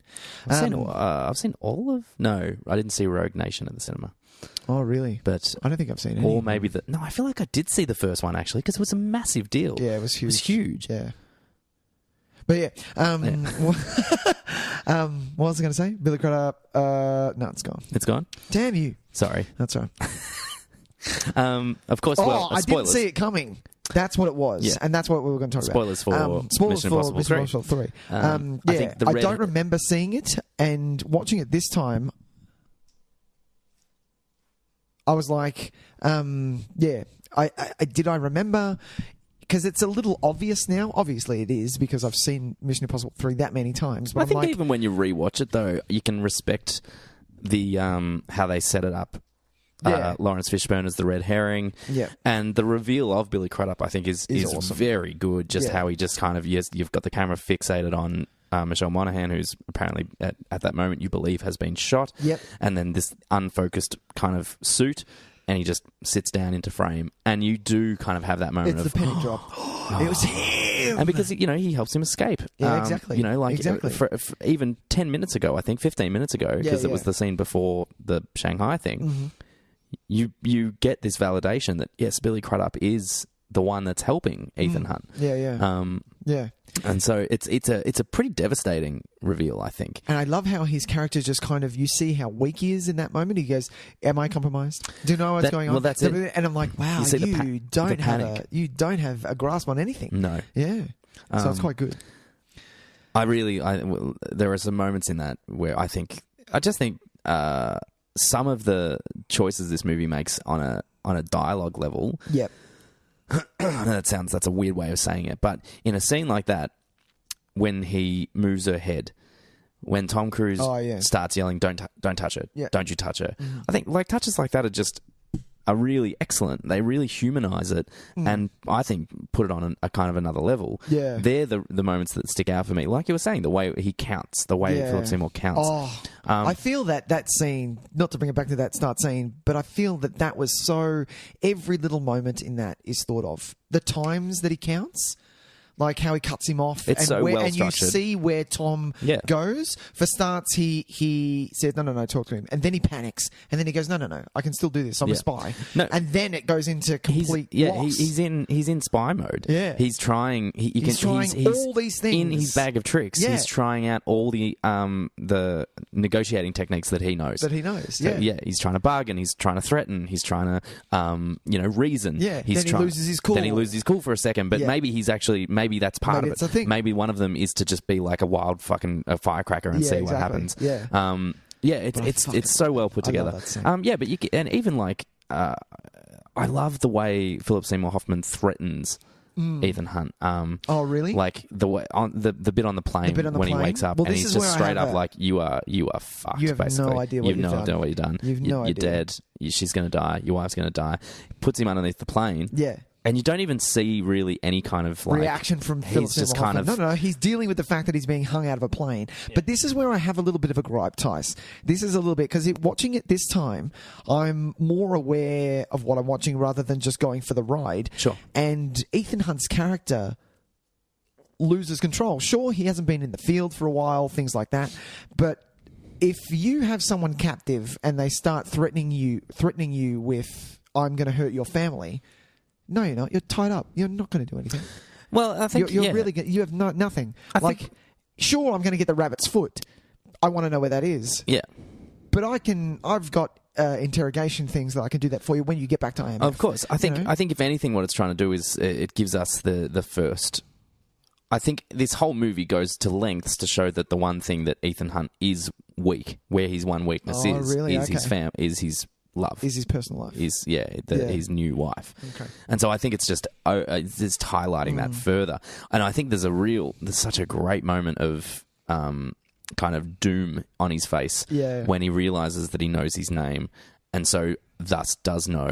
I've seen all of... No, I didn't see Rogue Nation at the cinema. Oh, really? But I don't think I've seen any. Or maybe No, I feel like I did see the first one, actually, because it was a massive deal. Yeah, it was huge. It was huge. Yeah. But what was I going to say? Billy Crudup. No, it's gone. It's gone? Damn you. Sorry. That's right. Of course, I didn't see it coming. That's what it was, and that's what we were going to talk about. Spoilers for Mission Impossible 3. I don't remember seeing it, and watching it this time, I was like, I remember... Because it's a little obvious now. Obviously it is, because I've seen Mission Impossible 3 that many times. But I think even when you rewatch it, though, you can respect the how they set it up. Lawrence Fishburne as the red herring. Yeah. And the reveal of Billy Crudup, I think, is awesome. Very good. Just how he just kind of... you've got the camera fixated on Michelle Monaghan, who's apparently, at that moment, you believe has been shot. Yep. And then this unfocused kind of suit... And he just sits down into frame, and you do kind of have that moment it's the penny drop. It was him. And because, he helps him escape. Yeah, exactly. Exactly. For even 10 minutes ago, I think, 15 minutes ago, because it was the scene before the Shanghai thing, you get this validation that, yes, Billy Crudup is the one that's helping Ethan Hunt. Yeah. And so it's a pretty devastating reveal, I think. And I love how his character just kind of, you see how weak he is in that moment. He goes, "Am I compromised? Do you know what's going on?" Well, that's it. And I'm like, wow, you don't have a grasp on anything. No. Yeah. So it's quite good. There are some moments in that where I just think some of the choices this movie makes on a dialogue level. Yep. I know that's a weird way of saying it, but in a scene like that, when he moves her head, when Tom Cruise starts yelling, "Don't touch it, don't you touch her," I think touches like that are really excellent. They really humanize it, and I think put it on a kind of another level. Yeah, they're the moments that stick out for me. Like you were saying, the way he counts, the way Philip Seymour counts. Oh, I feel that scene. Not to bring it back to that start scene, but I feel that was so. Every little moment in that is thought of. The times that he counts. Like how he cuts him off, it's so well and you structured. see where Tom goes. For starts, he says, "No, talk to him," and then he panics, and then he goes, "No, I can still do this. I'm a spy." No, and then it goes into complete loss. He's in spy mode. Yeah, he's trying. He's trying all these things in his bag of tricks. Yeah. He's trying out all the negotiating techniques that he knows. So, he's trying to bargain. He's trying to threaten. He's trying to reason. Yeah, he loses his cool. Then he loses his cool for a second, but maybe he's actually maybe that's part of it. Maybe one of them is to just be like a wild fucking firecracker and see what happens. Yeah. It's so well put together. But even I love the way Philip Seymour Hoffman threatens Ethan Hunt. Oh, really? Like the way on the bit on the plane when he wakes up, and he's just straight up like, "You are fucked." You have basically. no idea what you've done. You have no idea what you've done. You're dead. She's going to die. Your wife's going to die. Puts him underneath the plane. Yeah. And you don't even see really any kind of reaction from Philip Seymour Hoffman. No, he's dealing with the fact that he's being hung out of a plane. Yeah. But this is where I have a little bit of a gripe, Tys. This is a little bit, because watching it this time, I'm more aware of what I'm watching rather than just going for the ride. Sure. And Ethan Hunt's character loses control. Sure, he hasn't been in the field for a while, things like that. But if you have someone captive and they start threatening you with, "I'm going to hurt your family," no, you're not. You're tied up. You're not going to do anything. Well, I think you're really you have nothing. Sure, I'm going to get the rabbit's foot. I want to know where that is. Yeah, but I've got interrogation things that I can do that for you when you get back to IMF. Of course, I think if anything, what it's trying to do is it gives us the first. I think this whole movie goes to lengths to show that the one thing that Ethan Hunt is weak, where his one weakness is his love. Is his personal life. His new wife. Okay. And so I think it's just highlighting that further. And I think there's such a great moment of kind of doom on his face when he realizes that he knows his name, and so thus does know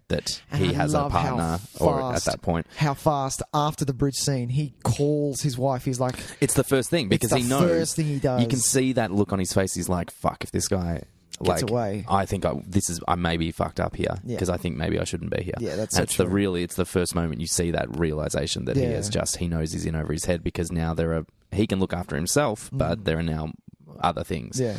that he has a partner at that point. How fast after the bridge scene he calls his wife. He's like, it's the first thing, because he knows. First thing he does. You can see that look on his face. He's like, fuck, if this guy gets away. I think I may be fucked up here, because I think maybe I shouldn't be here. Yeah, that's and so true. It's the first moment you see that realization that he knows he's in over his head, because now he can look after himself, but there are now other things. Yeah.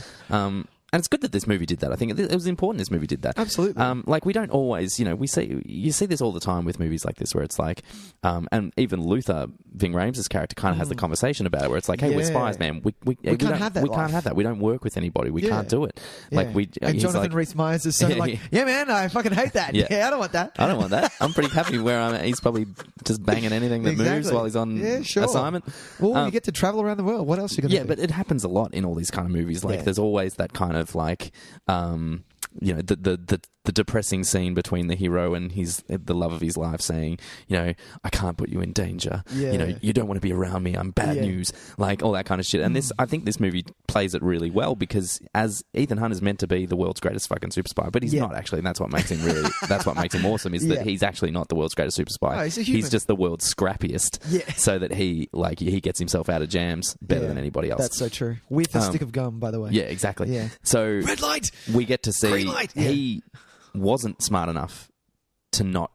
And it's good that this movie did that. I think it was important this movie did that. Absolutely. We don't always, you see this all the time with movies like this, where it's like, and even Luther, Ving Rhames' character, kind of has the conversation about it, where it's like, hey, we're spies, man. We can't have that. We can't have that. We don't work with anybody. We can't do it. And Jonathan Rhys-Meyers is so yeah, man, I fucking hate that. Yeah, I don't want that. I don't want that. I'm pretty happy where I'm at. He's probably just banging anything that moves while he's on assignment. Well, you get to travel around the world. What else are you going to do? Yeah, but it happens a lot in all these kind of movies. There's always that kind of the depressing scene between the hero and the love of his life, saying, I can't put you in danger. You don't want to be around me. I'm bad news. All that kind of shit. And I think this movie plays it really well, because as Ethan Hunt is meant to be the world's greatest fucking super spy, but he's not actually. And that's what makes him that's what makes him awesome, is that he's actually not the world's greatest super spy. No, he's just the world's scrappiest. So that he gets himself out of jams better than anybody else. That's so true. With a stick of gum, by the way. Yeah, exactly. Yeah. So red light. We get to see green light. He wasn't smart enough to not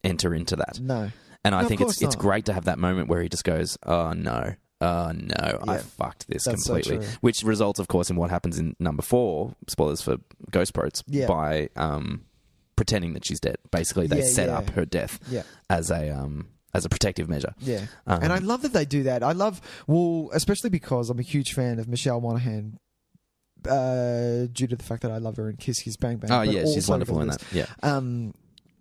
enter into that. No. And I think it's not. great to have that moment where he just goes, oh no, I fucked this completely. So which results, of course, in what happens in number 4, spoilers for Ghost Protes, by pretending that she's dead. Basically, they set up her death as a protective measure. Yeah. And I love that they do that. Especially because I'm a huge fan of Michelle Monaghan, due to the fact that I love her in Kiss Kiss Bang Bang. Oh, yeah, she's wonderful in that. Yeah.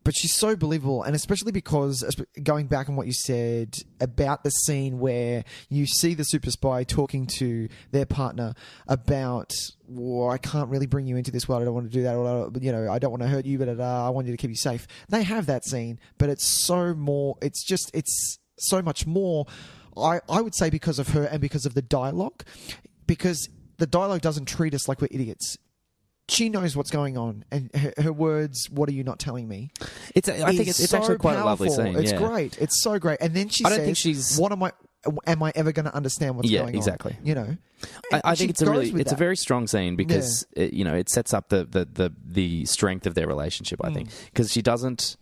But she's so believable, and especially because, going back on what you said about the scene where you see the super spy talking to their partner about, I can't really bring you into this world, I don't want to do that, or, I don't want to hurt you, but I want you to keep you safe. They have that scene, but it's so much more, I would say, because of her and because of the dialogue, because the dialogue doesn't treat us like we're idiots. She knows what's going on, and her words, "What are you not telling me?" I think it's so actually quite powerful. a lovely scene. It's great. It's so great. And then she says, don't think she's... "What am I ever going to understand what's going on?" Exactly. I think it's a very strong scene because it sets up the strength of their relationship. I think because she doesn't.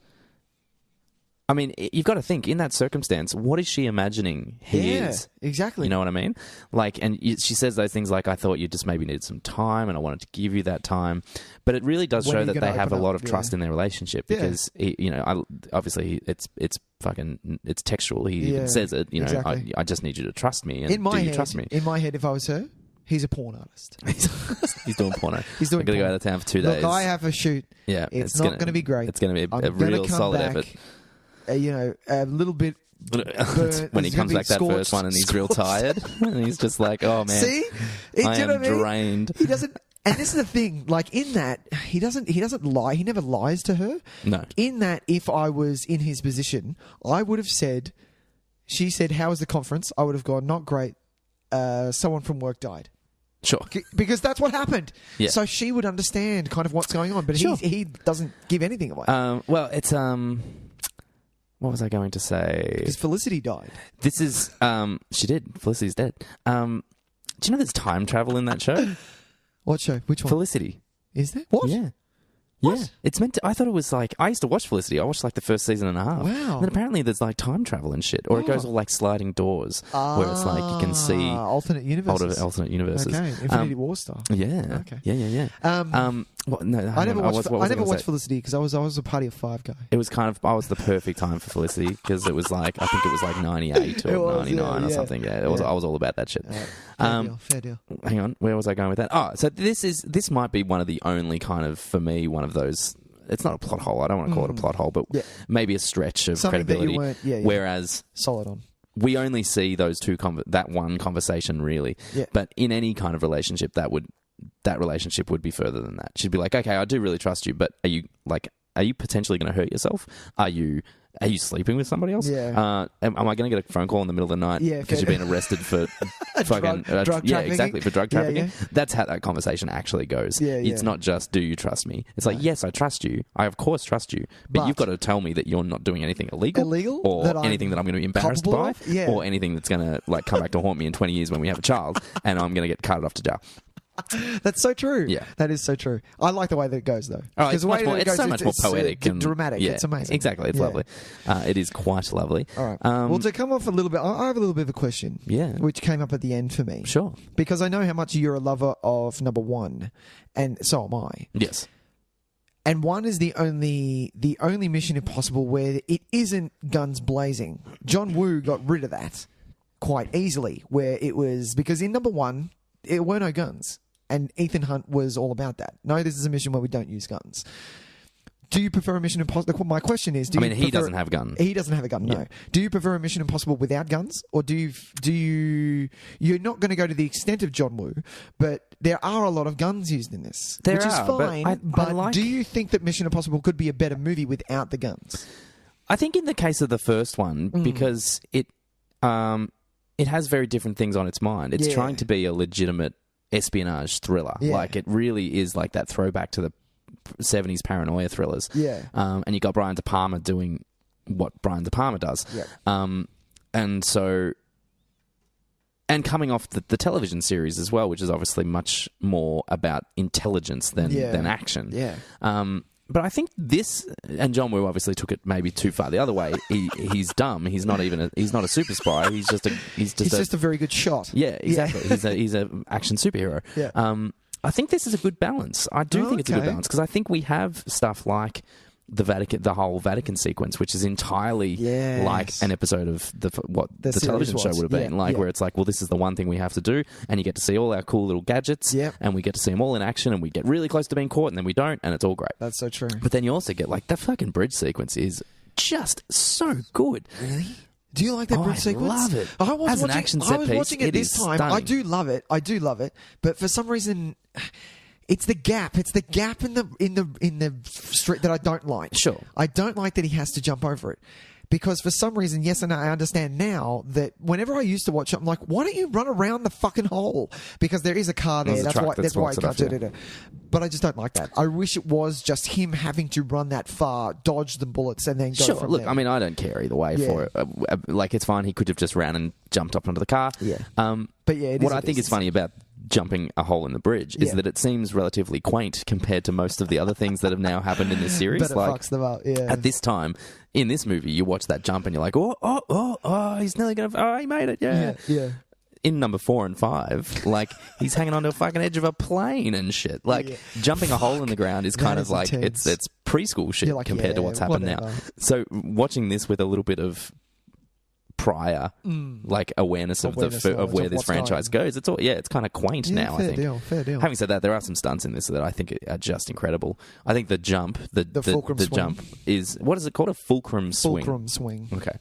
I mean, you've got to think, in that circumstance, what is she imagining he is? Exactly. You know what I mean? And she says those things like, I thought you just maybe needed some time and I wanted to give you that time. But it really does show that they have a lot of trust in their relationship because, obviously it's textual. He even says it, exactly. I just need you to trust me and you trust me? In my head, if I was her, he's a porn artist. He's doing porno. He's doing I'm going to go out of town for 2 days. Look, I have a shoot. Yeah. It's not going to be great. It's going to be a real solid effort. A little bit when he comes back that first one and he's real tired and he's just like, oh man, see, I am drained. He doesn't, and this is the thing. Like in that, he doesn't lie. He never lies to her. No. In that, if I was in his position, I would have said. She said, "How was the conference?" I would have gone, "Not great. Someone from work died." Sure. Because that's what happened. Yeah. So she would understand kind of what's going on, but he doesn't give anything away. Well, it's what was I going to say? Because Felicity died. This is she did. Felicity's dead. Do you know there's time travel in that show? What show? Which one? Felicity. Is there? What? Yeah. What? Yeah. It's meant to, I thought it was like, I used to watch Felicity. I watched like the first season and a half. Wow. And then apparently there's like time travel and shit. Or it goes all like sliding doors where it's like you can see alternate universes. Alternate universes. Okay. Infinity War style. Yeah. Okay. Yeah. I never watched Felicity because I was a Party of 5 guy. It was I was the perfect time for Felicity because it was like, I think it was like 98 or 99 or something. Yeah. I was all about that shit. Fair deal. Hang on, where was I going with that? Oh, so this might be one of the only kind of, for me, one of those. It's not a plot hole. I don't want to call it a plot hole, but maybe a stretch of something credibility. That you weren't, whereas solid on. We only see those two that one conversation really. Yeah. But in any kind of relationship, that relationship would be further than that. She'd be like, okay, I do really trust you, but are you potentially going to hurt yourself? Are you sleeping with somebody else? Yeah. Am I going to get a phone call in the middle of the night because you've been arrested for fucking drug trafficking? Yeah, exactly, for drug trafficking. Yeah. That's how that conversation actually goes. Yeah, it's not just, do you trust me? It's like, yes, I trust you. I of course trust you, but you've got to tell me that you're not doing anything illegal or anything that I'm going to be embarrassed by, or anything that's going to like come back to haunt me in 20 years when we have a child and I'm going to get carted off to jail. That's so true. Yeah, that is so true. I like the way that it goes, though. Oh, it's so much more poetic and dramatic. Yeah, it's amazing. Exactly, it's lovely. It is quite lovely. All right. Well, to come off a little bit, I have a little bit of a question. Yeah, which came up at the end for me. Sure. Because I know how much you're a lover of number 1, and so am I. Yes. And 1 is the only Mission Impossible where it isn't guns blazing. John Woo got rid of that quite easily, where it was because in number 1 there were no guns. And Ethan Hunt was all about that. No, this is a mission where we don't use guns. Do you prefer a Mission Impossible? My question is, he doesn't have a gun. He doesn't have a gun, no. Yeah. Do you prefer a Mission Impossible without guns? Or you're not going to go to the extent of John Woo, but there are a lot of guns used in this. Which is fine, but do you think that Mission Impossible could be a better movie without the guns? I think in the case of the first one, because it has very different things on its mind. It's trying to be a legitimate espionage thriller. Like it really is like that throwback to the 70s paranoia thrillers. And you got Brian De Palma doing what Brian De Palma does. And coming off the television series as well, which is obviously much more about intelligence than action. But I think this, and John Woo obviously took it maybe too far the other way. He's dumb. He's not a super spy. He's just a very good shot. Yeah, exactly. Yeah. He's a action superhero. Yeah. I think this is a good balance. I do think it's a good balance because I think we have stuff like the whole Vatican sequence, which is entirely like an episode of the television show would have been, where it's like, well, this is the one thing we have to do, and you get to see all our cool little gadgets, and we get to see them all in action, and we get really close to being caught, and then we don't, and it's all great. That's so true. But then you also get like the fucking bridge sequence is just so good. Really? Do you like that bridge sequence? I love it. I was As an action set piece, watching it this time. Stunning. I do love it. But for some reason, it's the gap. It's the gap in the street that I don't like. Sure. I don't like that he has to jump over it. Because for some reason, yes, and I understand now that whenever I used to watch it, I'm like, why don't you run around the fucking hole? Because there is a car there. That's why I can't do it. But I just don't like that. I wish it was just him having to run that far, dodge the bullets, and then go from there. I mean, I don't care either way for it. Like, it's fine. He could have just ran and jumped up onto the car. Yeah. But yeah, what I think is funny about jumping a hole in the bridge is that it seems relatively quaint compared to most of the other things that have now happened in this series. But it fucks them up, At this time, in this movie, you watch that jump and you're like, he's nearly going to... he made it, yeah. In number 4 and 5, like, he's hanging onto a fucking edge of a plane and shit. Like, jumping a hole in the ground is kind of like... It's preschool shit compared to what's happened now. So, watching this with a little bit of prior like awareness of where this franchise goes, it's all it's kind of quaint now. I think. Fair deal. Having said that, there are some stunts in this that I think are just incredible. I think the jump, the fulcrum swing. jump is, what is it called? A fulcrum swing. Fulcrum swing. Okay,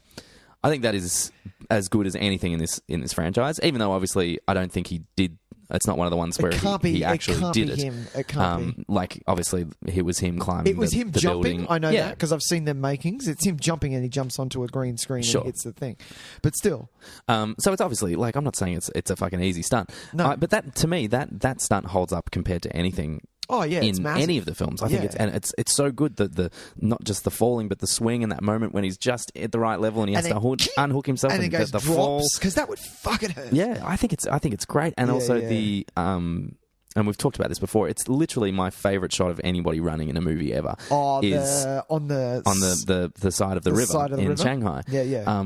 I think that is as good as anything in this franchise. Even though obviously I don't think he did. It's not one of the ones where he actually did it. It can't be. Like, obviously, it was him climbing. It was him jumping. Building. I know that because I've seen the makings. It's him jumping and he jumps onto a green screen and hits the thing. But still. So it's obviously, like, I'm not saying it's a fucking easy stunt. No. But that, to me, that stunt holds up compared to anything. Oh yeah, in any of the films, I think it's so good that the not just the falling, but the swing and that moment when he's just at the right level and he has to unhook himself and goes the fall, because that would fucking hurt. Yeah, I think it's great, and also the and we've talked about this before. It's literally my favorite shot of anybody running in a movie ever. On the side of the river in Shanghai. Yeah.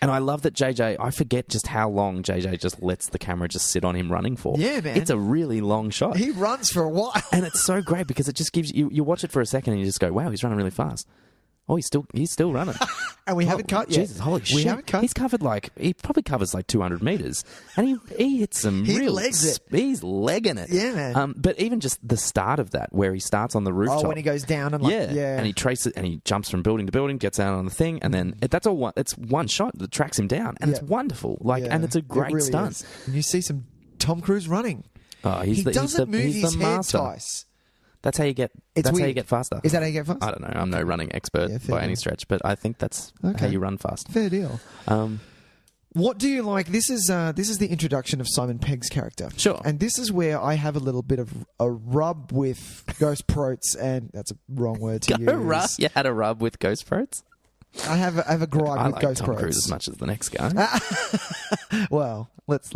And I love that JJ, I forget just how long JJ just lets the camera just sit on him running for. Yeah, man. It's a really long shot. He runs for a while. And it's so great because it just gives you watch it for a second and you just go, wow, he's running really fast. Oh, he's still running. And we haven't cut yet. Jesus, holy shit. We haven't cut. He probably covers like 200 meters. And he hits some he's legging it. Yeah, man. But even just the start of that, where he starts on the rooftop. Oh, when he goes down and and he traces and he jumps from building to building, gets out on the thing, and then that's all it's one shot that tracks him down. And it's wonderful. And it's a great stunt. Is. And you see some Tom Cruise running. Oh, he doesn't move his master. head, Tys. That's how you get. How you get faster. Is that how you get faster? I don't know. I'm no running expert by any stretch, but I think that's how you run fast. Fair deal. What do you like? This is the introduction of Simon Pegg's character. Sure. And this is where I have a little bit of a rub with Ghost Proats, and that's a wrong word to use. You had a rub with Ghost Proats? I have a gripe with Ghost Proats. I like Tom Cruise as much as the next guy. Well, let's.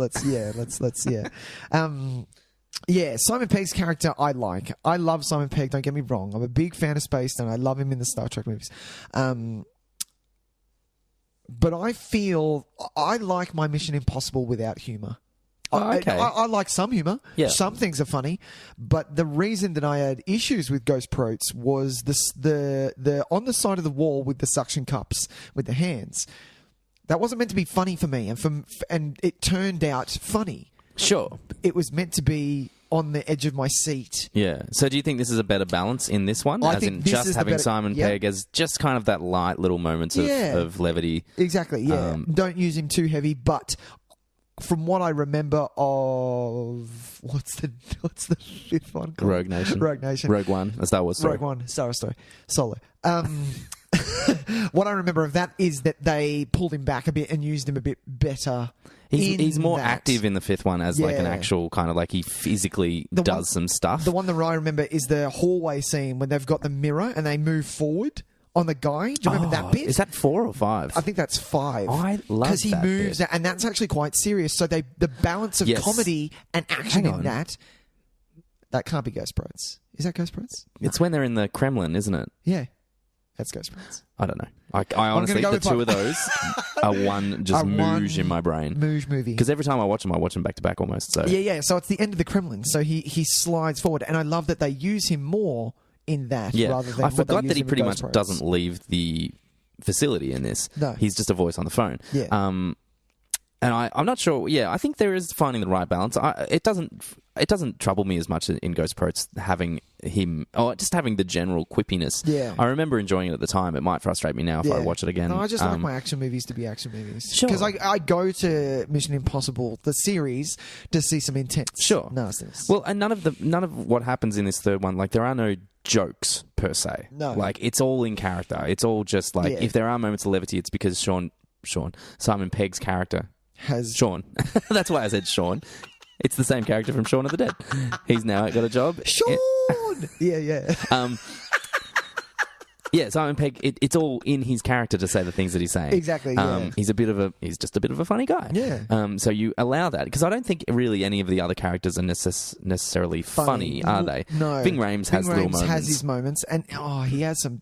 Yeah, Simon Pegg's character I like. I love Simon Pegg, don't get me wrong. I'm a big fan of Space, and I love him in the Star Trek movies. But I feel I like my Mission Impossible without humour. Okay. I like some humour. Yeah. Some things are funny. But the reason that I had issues with Ghost Proats was the on the side of the wall with the suction cups with the hands. That wasn't meant to be funny for me, and it turned out funny. Sure. It was meant to be on the edge of my seat. Yeah. So do you think this is a better balance in this one? I as think in this just is having Simon Pegg as just kind of that light little moments of levity? Exactly, yeah. Don't use him too heavy, but from what I remember of... What's the fifth one called? Rogue Nation. Rogue One, a Star Wars story. Rogue One, Star Wars story. Solo. What I remember of that is that they pulled him back a bit and used him a bit better. He's more active in the fifth one as like an actual kind of like he physically does some stuff. The one that I remember is the hallway scene when they've got the mirror and they move forward on the guy. Do you remember that bit? Is that 4 or 5? I think that's 5. I love because he that moves bit. And that's actually quite serious. So the balance of comedy and action in that can't be Ghost Proats. Is that Ghost Prince? It's when they're in the Kremlin, isn't it? Yeah. That's Ghost Prince. I don't know. I honestly, the two of those are one just mooge in my brain. Mooge movie. Because every time I watch them back to back almost. So Yeah. So it's the end of the Kremlin. So he slides forward. And I love that they use him more in that rather than I forgot that he pretty much Prince. doesn't leave the facility in this. No. He's just a voice on the phone. Yeah. And I'm not sure. Yeah, I think there is finding the right balance. It doesn't trouble me as much in Ghost Prince having him, or just having the general quippiness. Yeah. I remember enjoying it at the time. It might frustrate me now if I watch it again. No, I just like my action movies to be action movies. Sure. Because I go to Mission Impossible, the series, to see some intense nastiness. Well, and none of what happens in this third one, like there are no jokes per se. No. Like it's all in character. It's all just like if there are moments of levity, it's because Simon Pegg's character has Sean. That's why I said Sean. It's the same character from Shaun of the Dead. He's now got a job. Sean! Yeah. Simon Pegg, it's all in his character to say the things that he's saying. Exactly, yeah. He's just a bit of a funny guy. Yeah. So you allow that. Because I don't think really any of the other characters are necessarily funny, are they? No. Ving Rhames has little moments. Has his moments. And, he has some...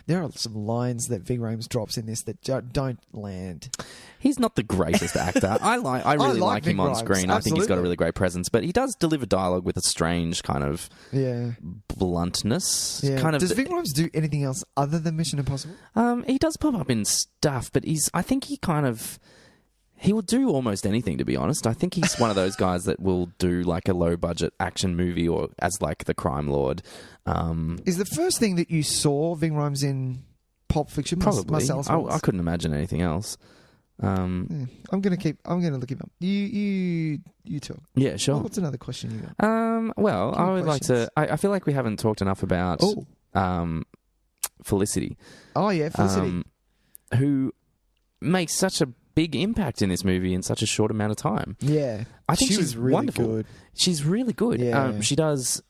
There are some lines that Ving Rhames drops in this that don't land. He's not the greatest actor. I really like him on screen. I think he's got a really great presence, but he does deliver dialogue with a strange kind of bluntness. Yeah. Kind of. Does Ving Rhames do anything else other than Mission Impossible? He does pop up in stuff, but I think he will do almost anything, to be honest. I think he's one of those guys that will do like a low budget action movie or as like the crime lord. Is the first thing that you saw Ving Rhames in Pulp Fiction? Probably. I couldn't imagine anything else. I'm gonna look him up. You talk. Yeah, sure. What's another question you got? Well, I would like to. I feel like we haven't talked enough about Felicity. Oh yeah, Felicity, who makes such a big impact in this movie in such a short amount of time. Yeah, I think she's really wonderful. Good. She's really good. Yeah. She does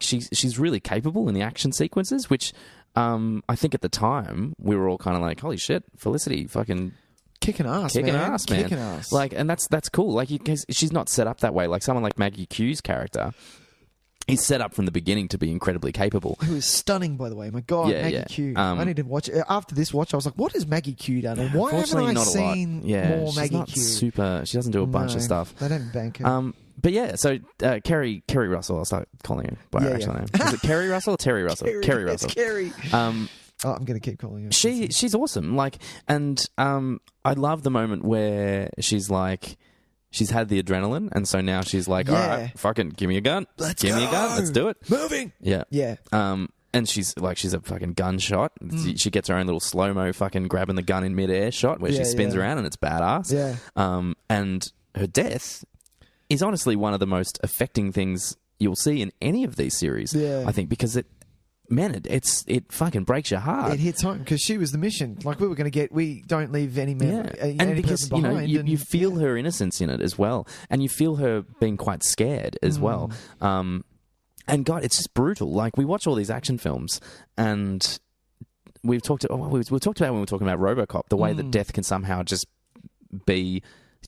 she's really capable in the action sequences, which I think at the time we were all kind of like, holy shit, Felicity, fucking kicking ass, man. Kicking ass. Like, and that's cool. Like, she's not set up that way. Like someone like Maggie Q's character. He's set up from the beginning to be incredibly capable. Who is stunning, by the way. My God, Maggie Q. I need to watch it. After this watch, I was like, what has Maggie Q done? And why haven't I seen more Maggie Q? She doesn't do a bunch of stuff. They don't bank her. But yeah, so Kerry Russell, I'll start calling her by her actual name. Is it Kerry Russell or Terry Russell? Kerry Russell. It's Kerry. I'm going to keep calling her. She's awesome. Like, and I love the moment where she's like... She's had the adrenaline, and so now she's like, all right, fucking give me a gun. Give me a gun. Let's do it. Moving. Yeah. Yeah. And she's a fucking gunshot. She gets her own little slow-mo fucking grabbing the gun in midair shot where she spins around, and it's badass. Yeah. And her death is honestly one of the most affecting things you'll see in any of these series. Yeah. I think, because it fucking breaks your heart. It hits home because she was the mission. Like, we don't leave any man, and because you feel her innocence in it as well, and you feel her being quite scared as well. And God, it's just brutal. Like, we watch all these action films, and we've talked about when we were talking about RoboCop, the way that death can somehow just be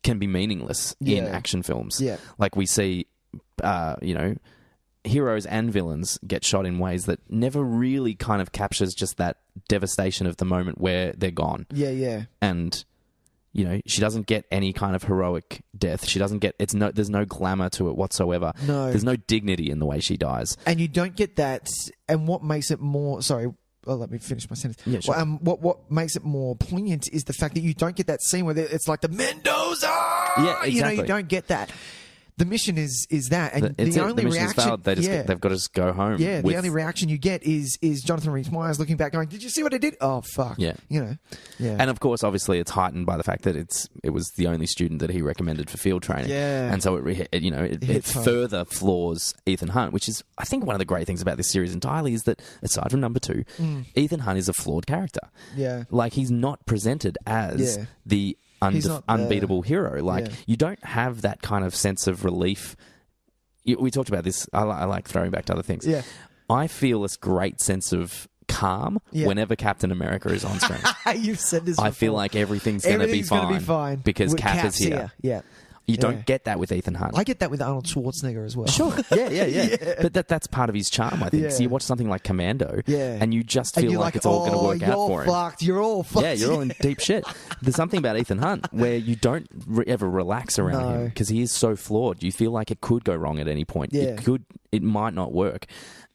meaningless in action films. Yeah, like we see, heroes and villains get shot in ways that never really kind of captures just that devastation of the moment where they're gone. Yeah. And, she doesn't get any kind of heroic death. She doesn't get... there's no glamour to it whatsoever. No. There's no dignity in the way she dies. And you don't get that... And what makes it more... Sorry... Well, let me finish my sentence. Yeah, sure. What makes it more poignant is the fact that you don't get that scene where it's like the Mendoza! Yeah, exactly. You don't get that. The mission is that, and the only reaction failed. They've got to just go home. Yeah, the only reaction you get is Jonathan Rhys-Meyers looking back, going, "Did you see what I did? Oh fuck!" Yeah, Yeah. And of course, obviously, it's heightened by the fact that it was the only student that he recommended for field training. Yeah, and so it further floors Ethan Hunt, which is, I think, one of the great things about this series entirely is that aside from number 2, Ethan Hunt is a flawed character. Yeah, like he's not presented as the unbeatable hero. Like, you don't have that kind of sense of relief. We talked about this. I like throwing back to other things. Yeah, I feel this great sense of calm whenever Captain America is on screen. You've said this before. I feel like everything's going to be fine because because Cap is here. Yeah. You don't get that with Ethan Hunt. I get that with Arnold Schwarzenegger as well. Sure. Yeah. But that's part of his charm, I think. Yeah. So you watch something like Commando, Yeah. and you just feel like it's all going to work out for him. You're all fucked. Yeah, you're all in deep shit. There's something about Ethan Hunt where you don't ever relax around him because he is so flawed. You feel like it could go wrong at any point. Yeah. It might not work.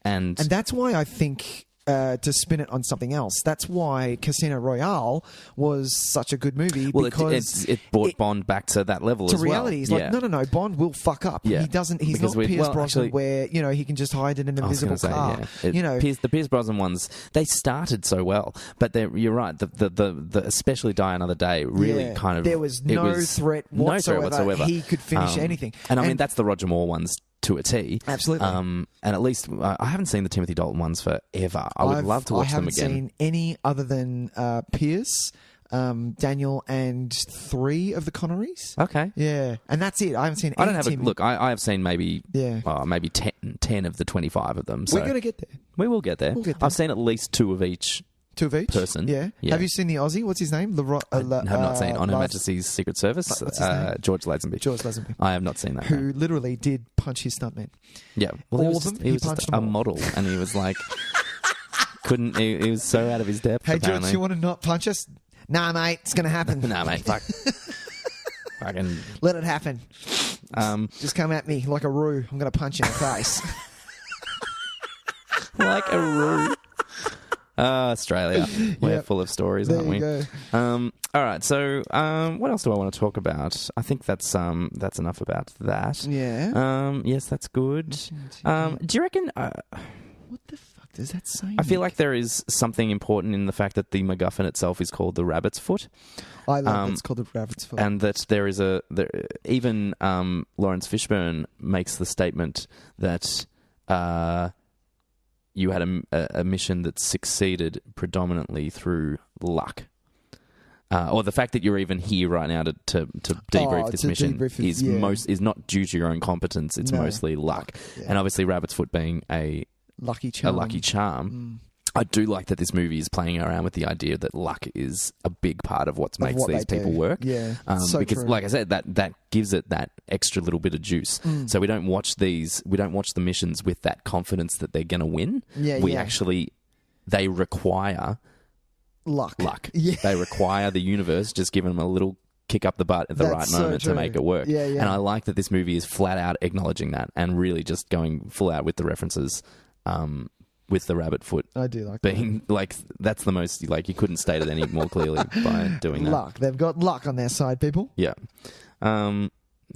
And that's why I think... to spin it on something else. That's why Casino Royale was such a good movie. Well, because it brought Bond back to that level as well. To reality. He's like, no, Bond will fuck up. Yeah. He doesn't. He's Because not Pierce Brosnan where, he can just hide in an invisible car. The Pierce Brosnan ones, they started so well. But you're right, the especially Die Another Day really kind of... There was no threat whatsoever. He could finish anything. And I mean, that's the Roger Moore ones to a T. Absolutely. And at least I haven't seen the Timothy Dalton ones forever. I would love to watch them again. I haven't seen any other than Pierce, Daniel, and 3 of the Connerys. Okay. Yeah. And that's it. I haven't seen any. I have seen maybe 10 of the 25 of them. So we're going to get there. We will get there. I've seen at least 2 of each. 2 of each? Person. Yeah. Have you seen the Aussie? What's his name? I have not seen. On Her Majesty's Secret Service. What's his name? George Lazenby. George Lazenby. I have not seen that. Who literally did punch his stuntman. Yeah. Well, all of them? He was just a model, and he was like... He was so out of his depth, Hey, apparently. George, you want to not punch us? Nah, mate, it's going to happen. Nah, mate, fuck. Fucking... Let it happen. Just come at me like a roo. I'm going to punch you in the face. Like a roo. Australia. We're full of stories, aren't we? There you go. All right, so what else do I want to talk about? I think that's enough about that. Yeah. Yes, that's good. Do you reckon... what the fuck does that say? I feel like there is something important in the fact that the MacGuffin itself is called the Rabbit's Foot. I love that it's called the Rabbit's Foot. And that there is even Lawrence Fishburne makes the statement that... you had a mission that succeeded predominantly through luck. Or the fact that you're even here right now to debrief this mission is not due to your own competence. It's mostly luck. Yeah. And obviously Rabbit's Foot being a lucky charm. I do like that this movie is playing around with the idea that luck is a big part of what makes these people work. Yeah, because, true. like I said, that gives it that extra little bit of juice. So we don't watch the missions with that confidence that they're going to win. They require luck. Yeah. They require the universe just giving them a little kick up the butt at the right moment to make it work. Yeah. And I like that this movie is flat out acknowledging that and really just going full out with the references. With the Rabbit Foot. I do like being that. Like, that's the most, like, you couldn't state it any more clearly by doing that. Luck. They've got luck on their side, people. Yeah. The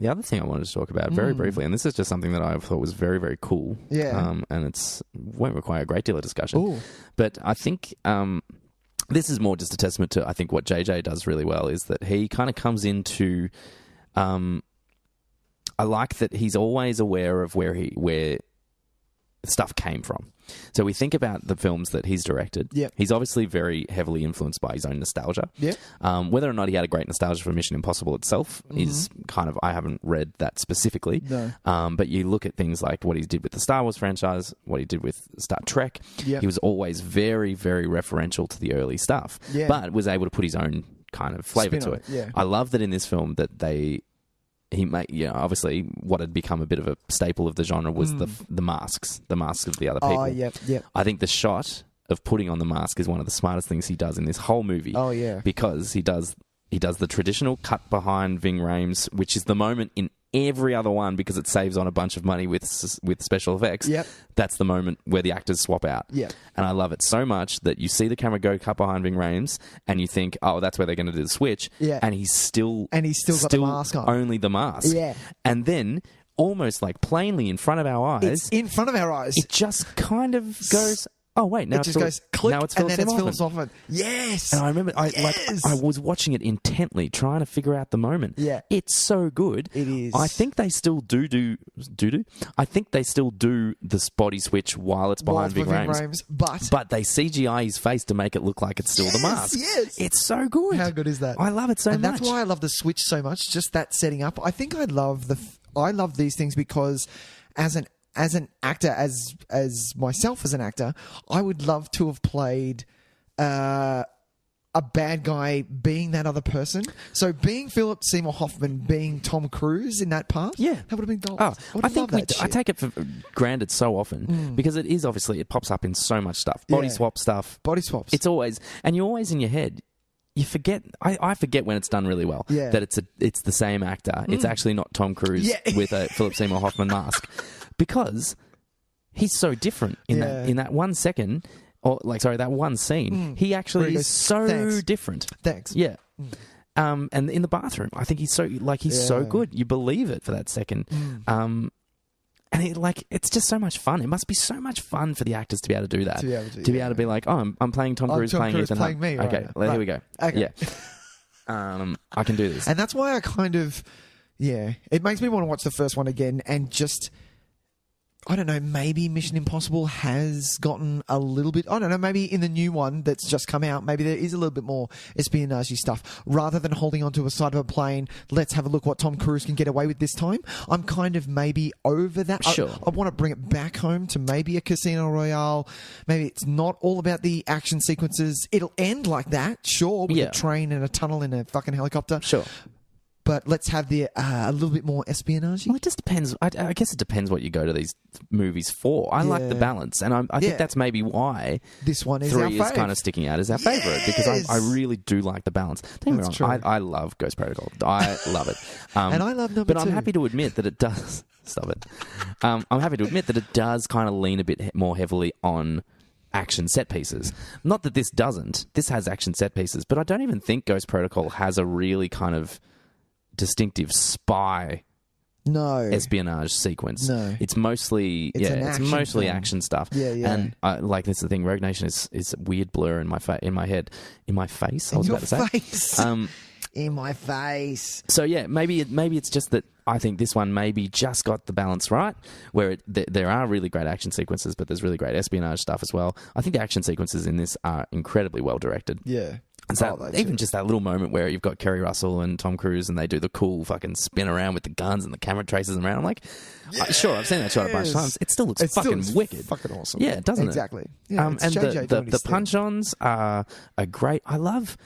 other thing I wanted to talk about very briefly, and this is just something that I thought was very, very cool. Yeah. And won't require a great deal of discussion. Ooh. But I think this is more just a testament to, I think, what JJ does really well is that he kind of comes into... I like that he's always aware of where stuff came from. So we think about the films that he's directed. Yep. He's obviously very heavily influenced by his own nostalgia. Yep. Whether or not he had a great nostalgia for Mission Impossible itself is kind of... I haven't read that specifically. No. But you look at things like what he did with the Star Wars franchise, what he did with Star Trek. Yep. He was always very, very referential to the early stuff, but was able to put his own kind of flavour to it. Yeah. I love that in this film that he made, obviously what had become a bit of a staple of the genre was the masks of the other people. Oh, yep. I think the shot of putting on the mask is one of the smartest things he does in this whole movie. Oh, yeah. Because he does the traditional cut behind Ving Rhames, which is the moment in every other one because it saves on a bunch of money with special effects. Yep. That's the moment where the actors swap out. Yep. And I love it so much that you see the camera go cut behind Ving Rhames and you think, oh, that's where they're going to do the switch. Yeah. And he's still got the mask on. Only the mask. Yeah. And then almost like plainly in front of our eyes. It's in front of our eyes. It just kind of goes... Oh wait! Now it just goes click, now it's and then it's Philip Philip Hoffman. Yes, and I remember I was watching it intently, trying to figure out the moment. Yeah, it's so good. It is. I think they still do. I think they still do this body switch while it's behind Ving Rhames, but they CGI his face to make it look like it's still the mask. Yes, it's so good. How good is that? I love it so much. And that's why I love the switch so much. Just that setting up. I think I love these things because as an actor, as myself as an actor, I would love to have played a bad guy being that other person. So being Philip Seymour Hoffman, being Tom Cruise in that part, that would have been gold. Oh, I think I take it for granted so often because it is obviously, it pops up in so much stuff. Body swap stuff. Body swaps. It's always, and you're always in your head. You forget. I forget when it's done really well. Yeah. That it's the same actor. It's actually not Tom Cruise with a Philip Seymour Hoffman mask, because he's so different in that 1 second. Or that one scene, he actually is so different. Thanks. Yeah. And in the bathroom, I think he's so good. You believe it for that second. And it's just so much fun. It must be so much fun for the actors to be able to do that. To be able to be like, oh, I'm playing Tom Cruise, playing Ethan Hunt. Me. Okay, right. Here we go. Okay. Yeah. I can do this. And that's why I kind of, it makes me want to watch the first one again and just, I don't know, maybe Mission Impossible has gotten a little bit, I don't know, maybe in the new one that's just come out, maybe there is a little bit more espionage stuff. Rather than holding onto a side of a plane, let's have a look what Tom Cruise can get away with this time. I'm kind of maybe over that. Sure. I want to bring it back home to maybe a Casino Royale. Maybe it's not all about the action sequences. It'll end like that, sure, with a train and a tunnel and a fucking helicopter. Sure. But let's have the a little bit more espionage. Well, it just depends. I guess it depends what you go to these movies for. I like the balance, and I think that's maybe why this one is 3 is kind of sticking out as our favourite, because I really do like the balance. Don't get me wrong, I love Ghost Protocol. I love it, and I love number 2. But I'm happy to admit that it does. Stop it. I'm happy to admit that it does kind of lean a bit more heavily on action set pieces. Not that this doesn't. This has action set pieces, but I don't even think Ghost Protocol has a really kind of distinctive spy espionage sequence. No, it's mostly action stuff. And this is the thing. Rogue Nation is a weird blur in my face. I was about to say in my face. So maybe it's just that I think this one maybe just got the balance right, where there are really great action sequences, but there's really great espionage stuff as well. I think the action sequences in this are incredibly well directed. Yeah. And so even just that little moment where you've got Kerry Russell and Tom Cruise and they do the cool fucking spin around with the guns and the camera traces them around. I'm like, sure, I've seen that shot a bunch of times. It still looks wicked. Fucking awesome. Yeah, doesn't it? Exactly. Yeah, and the punch-ons are great. I love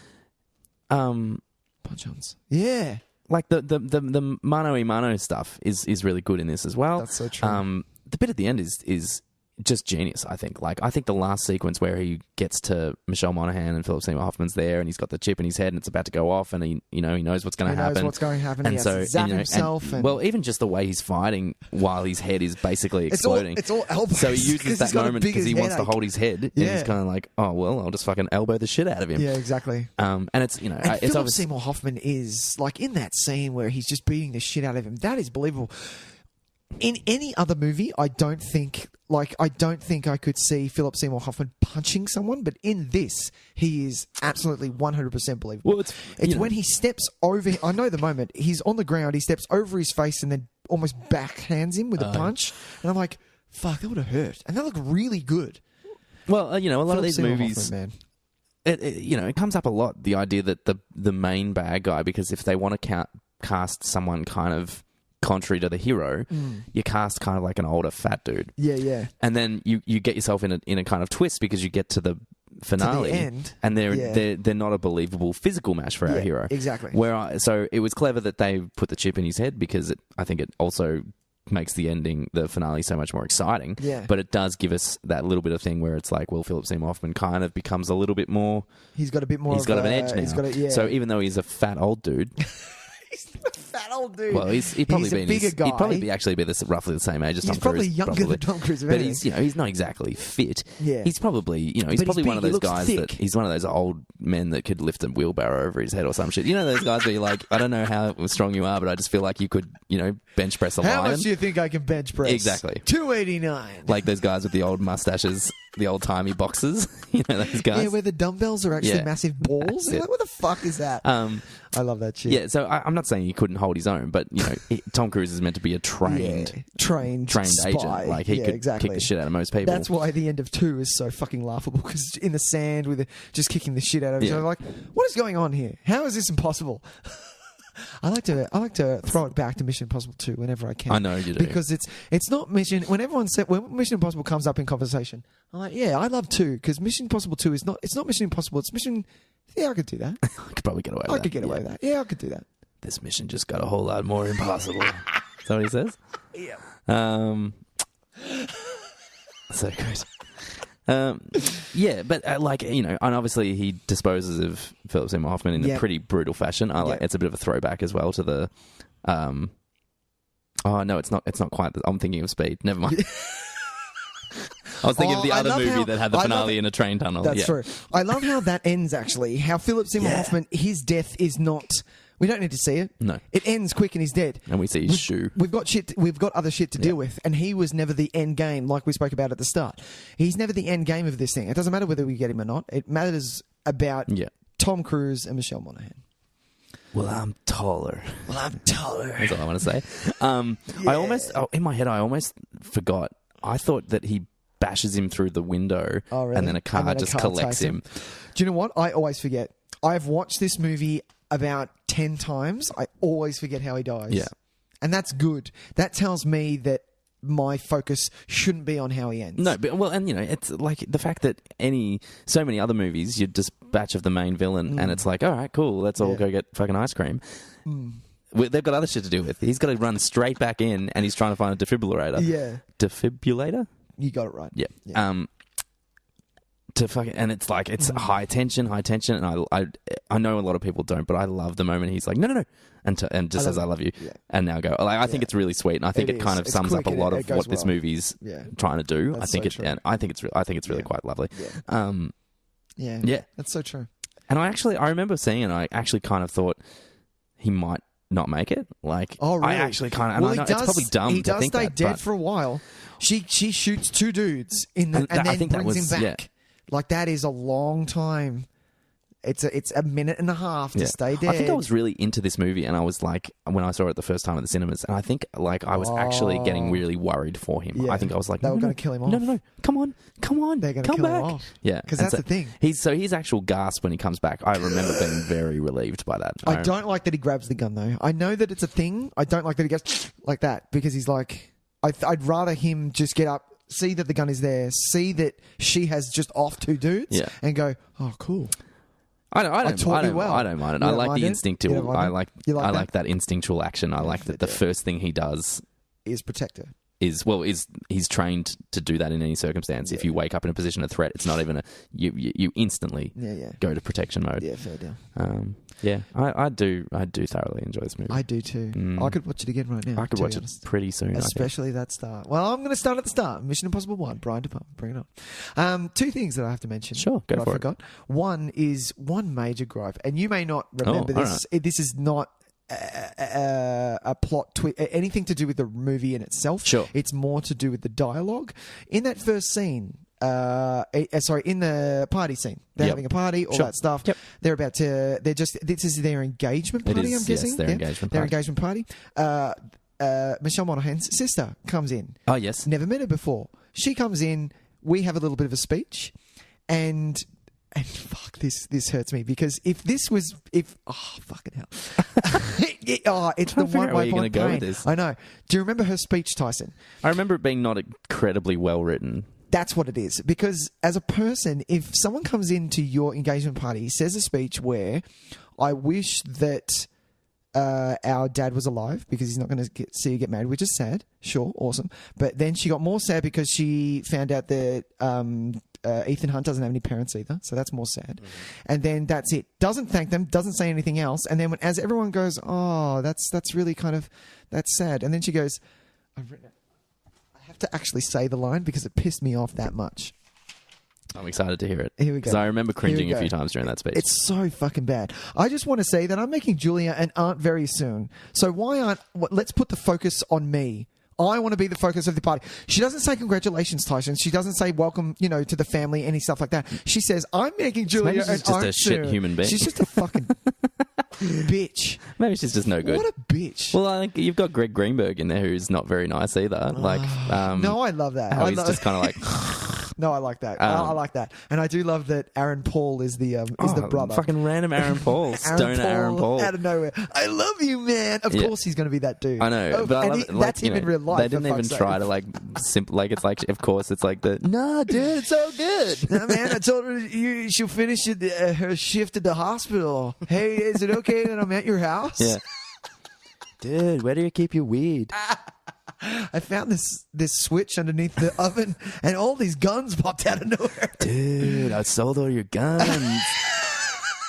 punch-ons. Yeah. Like the mano-a-mano stuff is really good in this as well. That's so true. The bit at the end is just genius, I think. Like, I think the last sequence where he gets to Michelle Monaghan and Philip Seymour Hoffman's there, and he's got the chip in his head, and it's about to go off, and he knows what's going to happen. He knows what's going to happen. And he has to zap himself. Well, even just the way he's fighting while his head is basically exploding. It's all elbows. So he uses that moment because he wants to hold his head, and he's kind of like, oh, well, I'll just fucking elbow the shit out of him. Yeah, exactly. And it's, and it's Philip obviously Seymour Hoffman is, like, in that scene where he's just beating the shit out of him, that is believable. In any other movie, I don't think I could see Philip Seymour Hoffman punching someone, but in this, he is absolutely 100% believable. Well, it's when he steps over, I know the moment, he's on the ground, he steps over his face and then almost backhands him with a punch, and I'm like, fuck, that would have hurt. And that looked really good. Well, a lot Philip of these Seymour movies, Hoffman, man. It comes up a lot, the idea that the main bad guy, because if they want to cast someone kind of contrary to the hero, you cast kind of like an older fat dude. Yeah. And then you get yourself in a kind of twist because you get to the finale, to the end, and they're not a believable physical match for our hero. Exactly. So it was clever that they put the chip in his head, because I think it also makes the finale so much more exciting. Yeah. But it does give us that little bit of thing where it's like, well, Philip Seymour Hoffman kind of becomes a little bit more. He's got a bit more. He's got an edge now. So even though he's a fat old dude. He's a fat old dude. Well, he'd probably be a bigger guy. He'd probably be roughly the same age as Tom Cruise. He's probably younger than Tom Cruise, but he's not exactly fit. Yeah. He's probably one of those guys that he's one of those old men that could lift a wheelbarrow over his head or some shit. You know those guys where you're like, I don't know how strong you are, but I just feel like you could, bench press a lion. How much do you think I can bench press? Exactly. 289. Like those guys with the old mustaches, the old timey boxes. Those guys. Yeah, where the dumbbells are actually massive balls. Like, what the fuck is that? I love that shit. Yeah, so I'm not saying he couldn't hold his own, but Tom Cruise is meant to be a trained spy. agent. Like he could kick the shit out of most people. That's why the end of 2 is so fucking laughable, because in the sand with just kicking the shit out of each other. Like, what is going on here? How is this impossible? I like to throw it back to Mission Impossible 2 whenever I can. I know you do. Because it's not Mission... When Mission Impossible comes up in conversation, I'm like, yeah, I love 2, because Mission Impossible 2 is not... It's not Mission Impossible, it's Mission... Yeah, I could do that. I could probably get away with that. I could get away with that. Yeah, I could do that. This mission just got a whole lot more impossible. Is that what he says? Yeah. So great. Yeah, but and obviously he disposes of Philip Seymour Hoffman in a pretty brutal fashion. It's a bit of a throwback as well to the. Oh no, it's not. It's not quite. I'm thinking of Speed. Never mind. I was thinking of the other movie that had the finale in a train tunnel. That's true. I love how that ends. Actually, how Philip Seymour Hoffman, his death is not. We don't need to see it. No, it ends quick and he's dead. And we see his shoe. We've got shit. We've got other shit to deal with, and he was never the end game, like we spoke about at the start. He's never the end game of this thing. It doesn't matter whether we get him or not. It matters about Tom Cruise and Michelle Monaghan. Well, I'm taller. That's all I want to say. I almost, in my head, I almost forgot. I thought that he bashes him through the window, and then a car just collects him. Do you know what? I always forget. I've watched this movie about 10 times. I always forget how he dies. Yeah. And that's good. That tells me that my focus shouldn't be on how he ends. No, but it's like the fact that so many other movies, you dispatch of the main villain, and it's like, all right, cool, let's all go get fucking ice cream. They've got other shit to do with. He's got to run straight back in, and he's trying to find a defibrillator. Yeah. Defibrillator? You got it right. Yeah. And it's like, it's high tension, and I know a lot of people don't, but I love the moment he's like, no, and just says I love you, and now go. I think it's really sweet, and I think it kind of sums up a lot of what this movie's trying to do. I think I think it's really quite lovely. Yeah, that's so true. And I remember seeing it, and I actually kind of thought he might not make it. Like, really? I actually kind of, and I know it's probably dumb. He does stay dead but for a while. She shoots 2 dudes and then brings him back. Like, that is a long time. It's a minute and a half to stay dead. I think I was really into this movie, and I was like, when I saw it the first time at the cinemas, and I think I was actually getting really worried for him. Yeah. I think I was like, they were going to kill him off. No, come on, they're going to kill him off. Yeah, because that's the thing. His actual gasp when he comes back, I remember being very relieved by that. I don't like that he grabs the gun though. I know that it's a thing. I don't like that he goes like that, because he's like, I'd rather him just get up, see that the gun is there, see that she has just off 2 dudes, and go, oh, cool. I don't mind it. I like the instinctual. I like that instinctual action. I like that the first thing he does is protect her. He's trained to do that in any circumstance. If you wake up in a position of threat, it's not even you instantly go to protection mode. Yeah, fair deal. I do thoroughly enjoy this movie. I do too. I could watch it again right now. I could watch it pretty soon, especially that start. Well, I'm going to start at the start. Mission Impossible 1, Brian De Palma, bring it on. 2 things that I have to mention. Sure, go for it. I forgot. One is one major gripe, and you may not remember this. Right. This is not a plot anything to do with the movie in itself. Sure. It's more to do with the dialogue. In that first scene, in the party scene, they're having a party, all that stuff. Yep. This is their engagement party, I'm guessing. Yes, their engagement party. Their engagement party. Michelle Monaghan's sister comes in. Oh, yes. Never met her before. She comes in, we have a little bit of a speech, and fuck, this hurts me, because fucking hell. It's the one way point pain. I know. Do you remember her speech, Tyson? I remember it being not incredibly well written. That's what it is. Because as a person, if someone comes into your engagement party, says a speech where, I wish that our dad was alive because he's not going to see you get married, which is sad. Sure, awesome. But then she got more sad because she found out that Ethan Hunt doesn't have any parents either, so that's more sad. And then that's it. Doesn't thank them, doesn't say anything else. And then as everyone goes, oh, that's really that's sad. And then she goes, I've written it. I have to actually say the line because it pissed me off that much. I'm excited to hear it. Here we go. Because I remember cringing a few times during that speech. It's so fucking bad. I just want to say that I'm making Julia an aunt very soon. So let's put the focus on me. I want to be the focus of the party. She doesn't say congratulations, Tyson. She doesn't say welcome, to the family, any stuff like that. She says, I'm making Julia an aunt soon. She's just a shit human being. She's just a fucking bitch. Maybe she's just no good. What a bitch. Well, I think you've got Greg Greenberg in there who's not very nice either. No, I love that. He's just kind of like... No, I like that. I like that, and I do love that Aaron Paul is the brother. Fucking random Aaron Paul, stoner Aaron Paul out of nowhere. I love you, man. Of course, he's going to be that dude. I know, but I love it. Like, that's him in real life. They didn't even try to like it's like. Of course, it's like no, dude, it's so good. No, man, I told her she'll finish her shift at the hospital. Hey, is it okay that I'm at your house? Yeah. Dude, where do you keep your weed? I found this switch underneath the oven, and all these guns popped out of nowhere. Dude, I sold all your guns.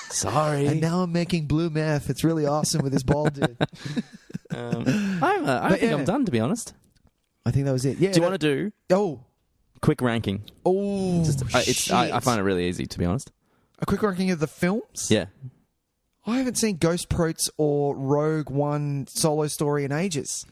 Sorry. And now I'm making blue meth. It's really awesome with this bald dude. I think I'm done, to be honest. I think that was it. Yeah. Do you want to do quick ranking? Oh, I find it really easy, to be honest. A quick ranking of the films? Yeah. I haven't seen Ghost Protes or Rogue One Solo Story in ages.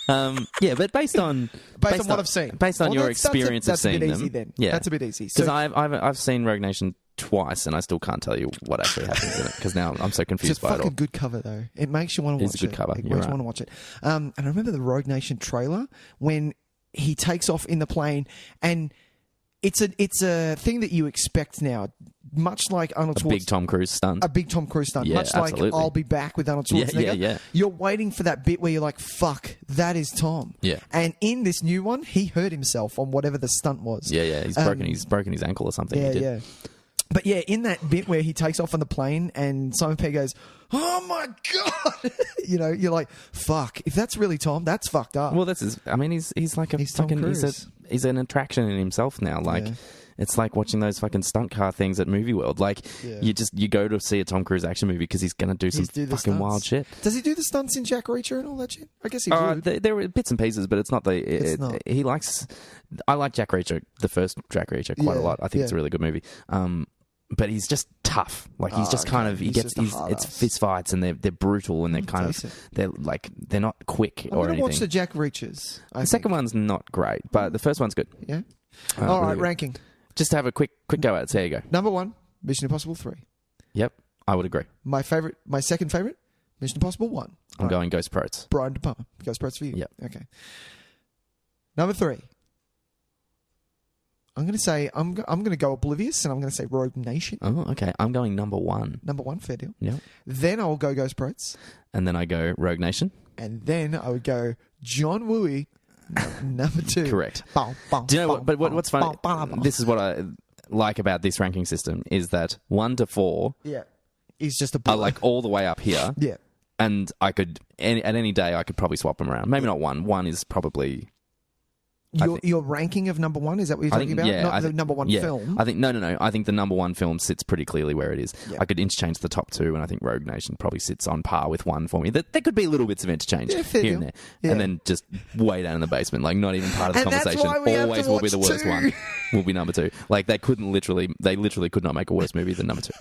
Yeah, but based on what I've seen, based on your experience of seeing them, easy then. Yeah, that's a bit easy. Because I've seen Rogue Nation twice, and I still can't tell you what actually happens in it because now I'm so confused by it all. It's a fucking good cover though. It makes you want to watch it. It's a good cover. It makes you want to watch it. And I remember the Rogue Nation trailer when he takes off in the plane, and it's a thing that you expect now. Much like Arnold Schwarzenegger. A big Tom Cruise stunt. A big Tom Cruise stunt. Yeah, much absolutely. like I'll Be Back with Arnold Schwarzenegger. Yeah. You're waiting for that bit where you're like, fuck, that is Tom. Yeah. And in this new one, he hurt himself on whatever the stunt was. Yeah. He's broken his ankle or something. Yeah, he did. yeah. But yeah, in that bit where he takes off on the plane and Simon Pegg goes, oh my God. You're like, fuck, if that's really Tom, that's fucked up. Well, he's like he's an attraction in himself now. Like, it's like watching those fucking stunt car things at Movie World. Like, you go to see a Tom Cruise action movie because he's going to do some fucking wild shit. Does he do the stunts in Jack Reacher and all that shit? I guess he would. There were bits and pieces, but it's not he likes. I like Jack Reacher, the first Jack Reacher, quite a lot. I think it's a really good movie. But he's just tough. Like, he's just kind of it's fist fights, and they're brutal, and they're not quick or anything. Watch the Jack Reachers. The second one's not great, but the first one's good. Yeah. All right, really ranking. Just to have a quick go at it. So there you go. Number 1, Mission Impossible 3. Yep, I would agree. My second favorite, Mission Impossible 1. I'm going Ghost Protes. Brian De Palma. Ghost Protes for you. Yep. Okay. Number 3. I'm going to say I'm going to go Oblivious, and I'm going to say Rogue Nation. Oh, okay. I'm going number 1. Number 1, fair deal. Yeah. Then I'll go Ghost Protes. And then I go Rogue Nation. And then I would go John Wooey. Number 2. Correct. Do you know what? But what's funny? This is what I like about this ranking system is that 1 to 4. Yeah, is just are like all the way up here. Yeah, and I could at any day I could probably swap them around. Maybe not 1. 1 is probably. Your ranking of number 1, is that what you're talking about? Yeah, not the number 1 film. I think no. I think the number 1 film sits pretty clearly where it is. Yeah. I could interchange the top 2, and I think Rogue Nation probably sits on par with 1 for me. There could be little bits of interchange here and there, and then just way down in the basement, like not even part of the conversation. Always will be the worst 1. Will be number 2. Like they literally could not make a worse movie than number 2.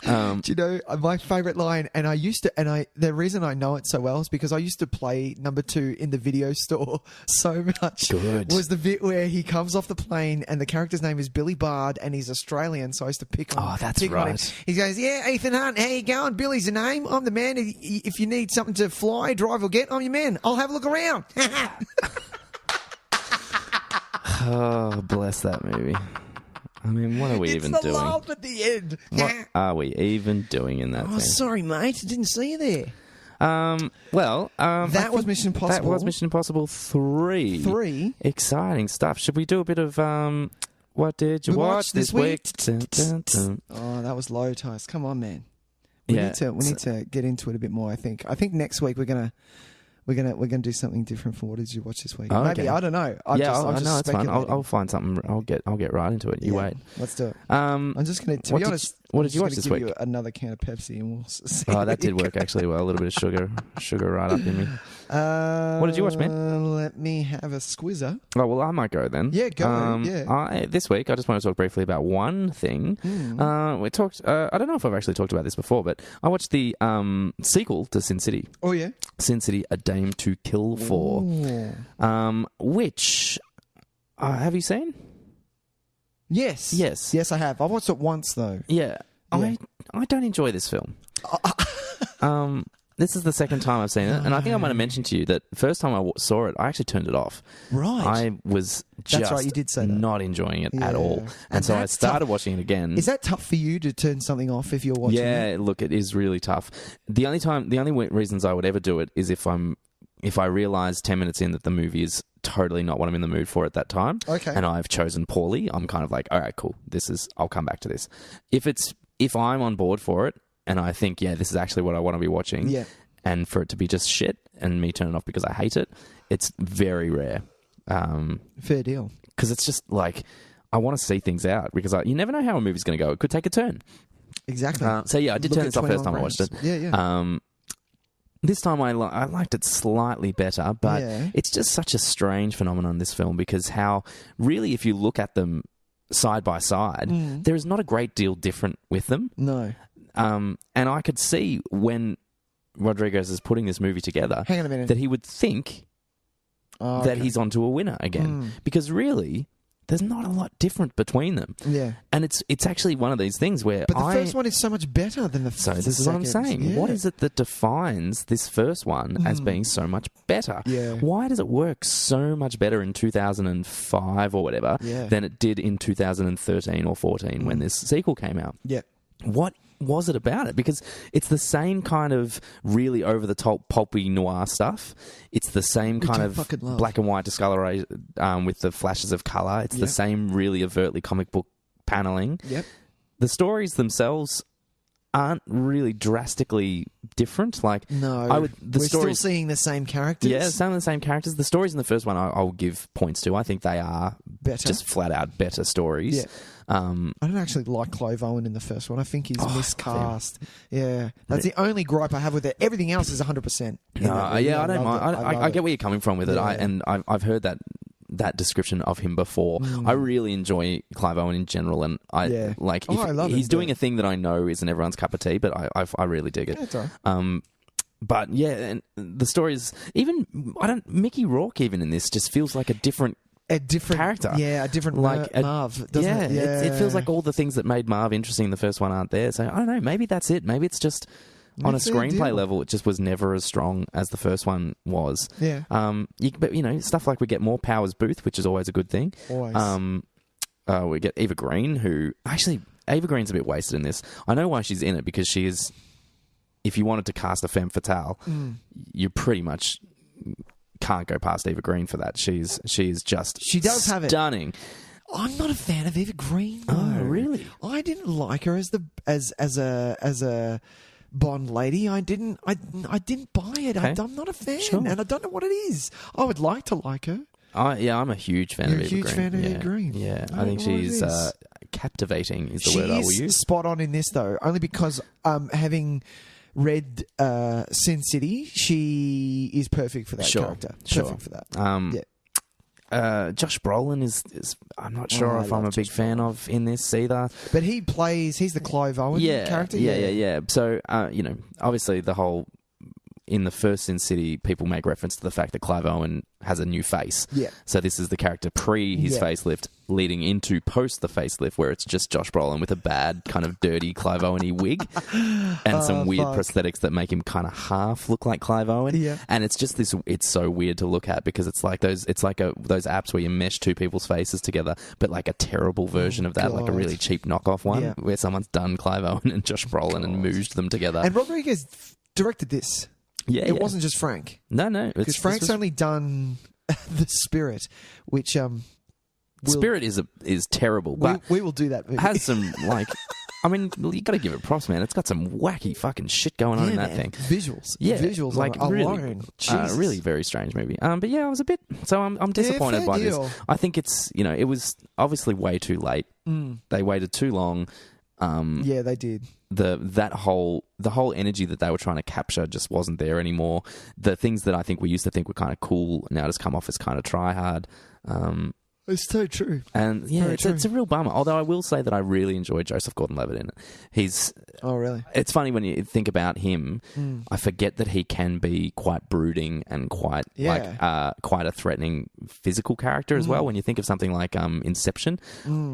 Do you know my favourite line? And the reason I know it so well is because I used to play number 2 in the video store so much. Good. Was the bit where he comes off the plane and the character's name is Billy Bard and he's Australian, so I used to pick on. Oh, that's right. He goes, "Yeah, Ethan Hunt, how you going? Billy's the name. I'm the man. If you need something to fly, drive, or get, I'm your man. I'll have a look around." Oh, bless that movie. I mean, what are we even doing? It's the laugh at the end. What are we even doing in that thing? Sorry, mate. I didn't see you there. That was Mission Impossible. That was Mission Impossible 3. 3? Exciting stuff. Should we do a bit of what did you watch this week? Dun, dun, dun. Oh, that was low, Tys. Come on, man. We need to get into it a bit more. I think next week we're gonna do something different from what did you watch this week? Oh, maybe, okay. I don't know. I know it's fine. I'll find something. I'll get right into it. You wait. Let's do it. I'm just going to be honest. What did you watch this week? You another can of Pepsi, and we'll see. Oh, that did work actually well. A little bit of sugar right up in me. What did you watch, man? Let me have a squizzer. Oh well, I might go then. Yeah, go. This week, I just want to talk briefly about one thing. We talked. I don't know if I've actually talked about this before, but I watched the sequel to Sin City. Oh yeah, Sin City: A Dame to Kill For. Which have you seen? Yes, I have. I watched it once though. Yeah. I don't enjoy this film. This is the second time I've seen it, and I think I might have mentioned to you that the first time I saw it, I actually turned it off. Right. I was just That's right, you did say that. not enjoying it at all. And so I started watching it again. Is that tough for you to turn something off if you're watching it? Yeah, look, it is really tough. The only reasons I would ever do it is if I realise 10 minutes in that the movie is totally not what I'm in the mood for at that time, and I've chosen poorly, I'm kind of like, all right, cool, I'll come back to this. If I'm on board for it, and I think, yeah, this is actually what I want to be watching, and for it to be just shit and me turn it off because I hate it, it's very rare. Fair deal. Because it's just like, I want to see things out because you never know how a movie's going to go. It could take a turn. Exactly. So yeah, I did turn this off first time I watched it. Yeah. This time I liked it slightly better, but it's just such a strange phenomenon, this film, because how really, if you look at them side by side, there is not a great deal different with them. No. And I could see when Rodriguez is putting this movie together, hang on a minute, that he would think that he's onto a winner again, because really, there's not a lot different between them. Yeah. And it's actually one of these things where But the first one is so much better than the So this the is what I'm second. saying. Yeah. What is it that defines this first one as being so much better? Yeah. Why does it work so much better in 2005 or whatever than it did in 2013 or 14 when this sequel came out? Yeah. What was it about it? Because it's the same kind of really over-the-top pulpy noir stuff. It's the same kind of black and white discoloration with the flashes of colour. It's the same really overtly comic book paneling. Yep. The stories themselves aren't really drastically different. Like, we're still seeing the same characters. Yeah, some of the same characters. The stories in the first one I'll give points to. I think they are better, just flat out better stories. Yeah. I don't actually like Clive Owen in the first one. I think he's miscast. Yeah, that's the only gripe I have with it. Everything else is 100%. I don't mind. I get where you're coming from with it. I've heard that description of him before. I really enjoy Clive Owen in general, and I love he's doing a thing that I know isn't everyone's cup of tea, but I really dig it. Yeah, that's right. But yeah, and the stories, even Mickey Rourke even in this just feels like a different character. Yeah, a different Marv. It feels like all the things that made Marv interesting in the first one aren't there. So I don't know, maybe that's it. Maybe it's just on a screenplay level, it just was never as strong as the first one was. Yeah. But stuff like we get more Powers Booth, which is always a good thing. Always. We get Eva Green, who actually Eva Green's a bit wasted in this. I know why she's in it, because she is. If you wanted to cast a femme fatale, you pretty much can't go past Eva Green for that. She does have stunning. I'm not a fan of Eva Green. Oh, really? I didn't like her as a Bond lady. I didn't buy it. Okay. I'm not a fan, Sure. and I don't know what it is. I would like to like her. I'm a huge fan of Eva Green. You're a huge fan of Eva Green. Yeah, I think she's captivating is the word I will use. Spot on in this, though, only because having read Sin City, she is perfect for that character. Perfect for that. Josh Brolin is I'm not sure if I'm a big fan of in this either. But he's the Clive Owen character. Yeah. So, obviously in the first Sin City, people make reference to the fact that Clive Owen has a new face. Yeah. So this is the character pre his facelift, leading into post the facelift, where it's just Josh Brolin with a bad kind of dirty Clive Owen-y wig and some weird prosthetics that make him kind of half look like Clive Owen. Yeah. And it's just this. It's so weird to look at, because it's like those. It's like those apps where you mesh two people's faces together, but like a terrible version of that, like a really cheap knockoff one, where someone's done Clive Owen and Josh Brolin and moosed them together. And Rodriguez directed this. Yeah, it wasn't just Frank. No, because Frank's only done The Spirit, which Spirit is terrible. But we will do that movie. Has some you got to give it props, man. It's got some wacky fucking shit going on in that thing. Visuals, like really very strange movie. But yeah, I was a bit. So I'm disappointed by this. I think it's it was obviously way too late. They waited too long. Yeah, they did. The whole energy that they were trying to capture just wasn't there anymore. The things that I think we used to think were kind of cool now just come off as kind of try hard. It's so true. And yeah, it's a real bummer. Although I will say that I really enjoyed Joseph Gordon-Levitt in it. Oh, really? It's funny when you think about him. I forget that he can be quite brooding and quite a threatening physical character as well. When you think of something like Inception,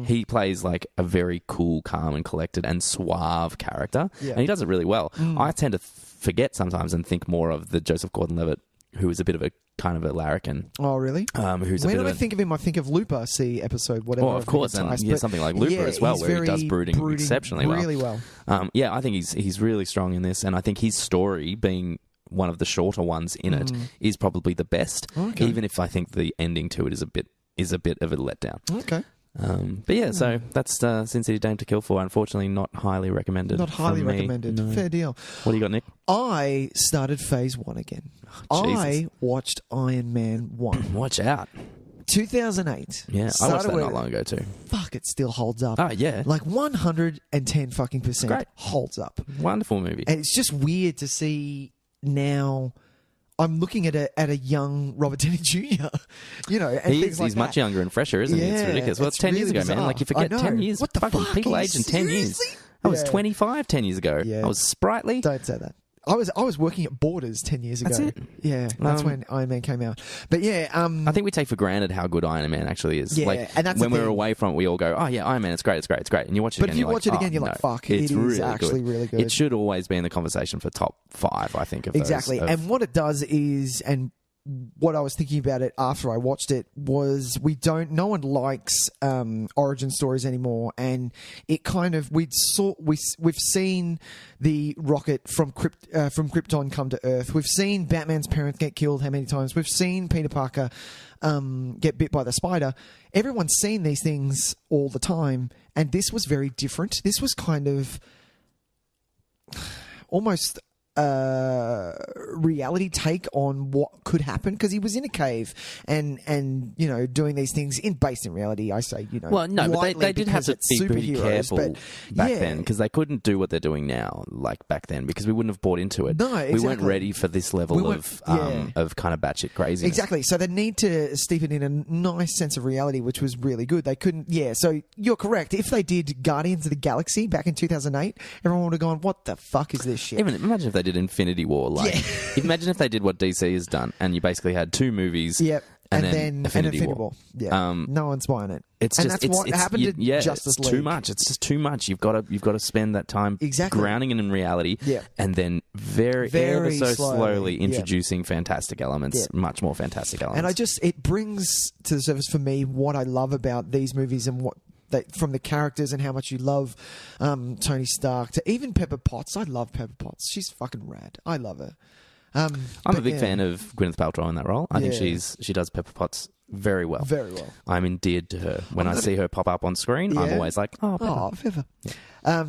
he plays like a very cool, calm, and collected and suave character, and he does it really well. I tend to forget sometimes and think more of the Joseph Gordon-Levitt who is a bit of a kind of a larrikin. Oh, really? Who's when I think of him, I think of Looper, episode, whatever. Oh, of course, and something like Looper as well, where he does brooding exceptionally well. Really well. I think he's really strong in this, and I think his story, being one of the shorter ones in it, is probably the best. Okay. Even if I think the ending to it is a bit of a letdown. Okay. But yeah, so that's Sin City Dame to Kill For. Unfortunately, not highly recommended. Not highly recommended. No. Fair deal. What do you got, Nick? I started Phase 1 again. Oh, I watched Iron Man 1. Watch out. 2008. Yeah, I watched that not long ago too. Fuck, it still holds up. Oh, yeah. Like 110 fucking % holds up. Wonderful movie. And it's just weird to see now. I'm looking at a young Robert Downey Jr. You know, and he's much younger and fresher, isn't he? It's ridiculous. Well, it's 10 years ago, man. Like, you forget 10 years. What the fucking fuck? People age in 10 years. I was 25 10 years ago. Yeah. I was sprightly. Don't say that. I was working at Borders 10 years ago. That's it. Yeah, that's when Iron Man came out. But yeah, I think we take for granted how good Iron Man actually is. Yeah, like, and that's when we're away from it, we all go, "Oh yeah, Iron Man, it's great, it's great, it's great." And you watch it but again, if you watch it again, you're like, "Fuck, it is really actually really good." It should always be in the conversation for top 5, I think. Of exactly. Those, and what it does is, and what I was thinking about it after I watched it was, no one likes origin stories anymore, and it kind of we've seen the rocket from Krypton come to Earth. We've seen Batman's parents get killed how many times? We've seen Peter Parker get bit by the spider. Everyone's seen these things all the time, and this was very different. This was kind of almost reality take on what could happen, because he was in a cave and you know, doing these things based in reality. I say, you know, well, no, but they did have to be pretty careful back then, because they couldn't do what they're doing now like back then, because we wouldn't have bought into it. No, exactly. We weren't ready for this level of kind of batshit craziness. Exactly. So they need to steep it in a nice sense of reality, which was really good. They couldn't. Yeah. So you're correct. If they did Guardians of the Galaxy back in 2008, everyone would have gone, "What the fuck is this shit?" Even imagine if they did Infinity War. Like, imagine if they did what DC has done, and you basically had 2 movies. Yep. And then Infinity War. Yeah. No one's buying it. That's what happened to Justice League. It's too much. It's just too much. You've got to spend that time grounding it in reality, and then very ever so slowly introducing fantastic elements, much more fantastic elements. And it brings to the surface for me what I love about these movies, and what from the characters and how much you love Tony Stark to even Pepper Potts. I love Pepper Potts. She's fucking rad. I love her. I'm a big fan of Gwyneth Paltrow in that role. I think she does Pepper Potts very well. Very well. I'm endeared to her. When I see her pop up on screen, I'm always like, oh, Pepper. Oh, Pepper. Yeah.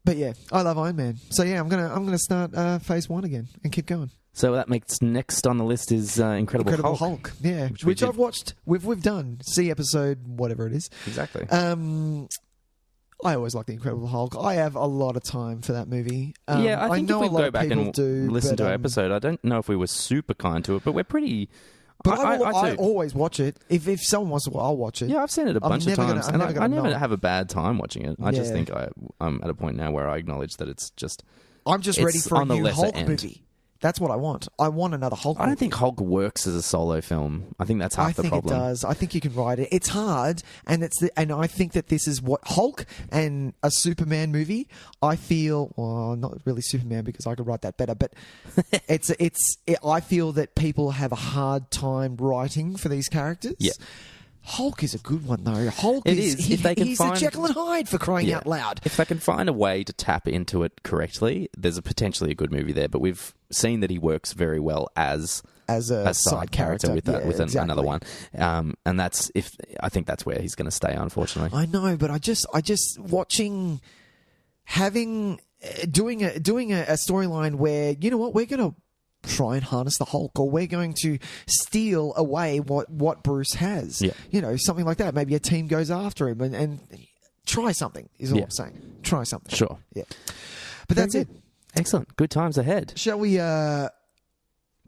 But yeah, I love Iron Man. So yeah, I'm gonna start Phase 1 again and keep going. So that makes next on the list is Incredible Hulk. Yeah, which I've watched. We've done. See episode whatever it is. Exactly. I always like the Incredible Hulk. I have a lot of time for that movie. I think if we go back and listen to our episode, I don't know if we were super kind to it, but we're pretty. But I always watch it. If someone wants to, I'll watch it. Yeah, I've seen it a bunch of times, and I never have a bad time watching it. I just think I'm at a point now where I acknowledge that it's just. I'm just ready for a new Hulk movie. That's what I want. I want another Hulk movie. I don't think Hulk works as a solo film. I think that's half the problem. I think it does. I think you can write it. It's hard, and I think that this is what Hulk and a Superman movie. I feel, well, not really Superman because I could write that better, but I feel that people have a hard time writing for these characters. Yeah. Hulk is a good one, though. Hulk is. If they can he's a Jekyll and Hyde, for crying out loud. If they can find a way to tap into it correctly, there's potentially a good movie there. But we've seen that he works very well as a side character with another one, and I think that's where he's going to stay. Unfortunately, I know, but I just watching doing a storyline where, you know what, we're going to try and harness the Hulk, or we're going to steal away what Bruce has. Yeah. You know, something like that. Maybe a team goes after him and try something is all I'm saying. Try something. Sure. Yeah. But that's it. Excellent. Good times ahead. Shall we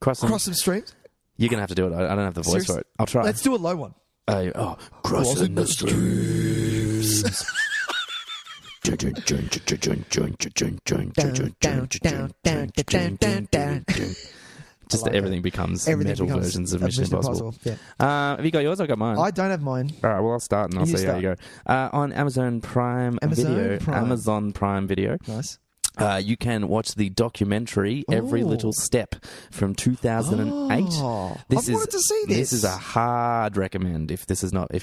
cross some streams? You're going to have to do it. I don't have the voice for it. I'll try. Let's do a low one. Crossing the streams. Just everything becomes metal versions of Mission Impossible. Yeah. Have you got yours? I got mine. I don't have mine. All right, well, I'll start and I'll see how you go. On Amazon Prime Video. Nice. You can watch the documentary Every Little Step from 2008. I've wanted to see this. This is a hard recommend if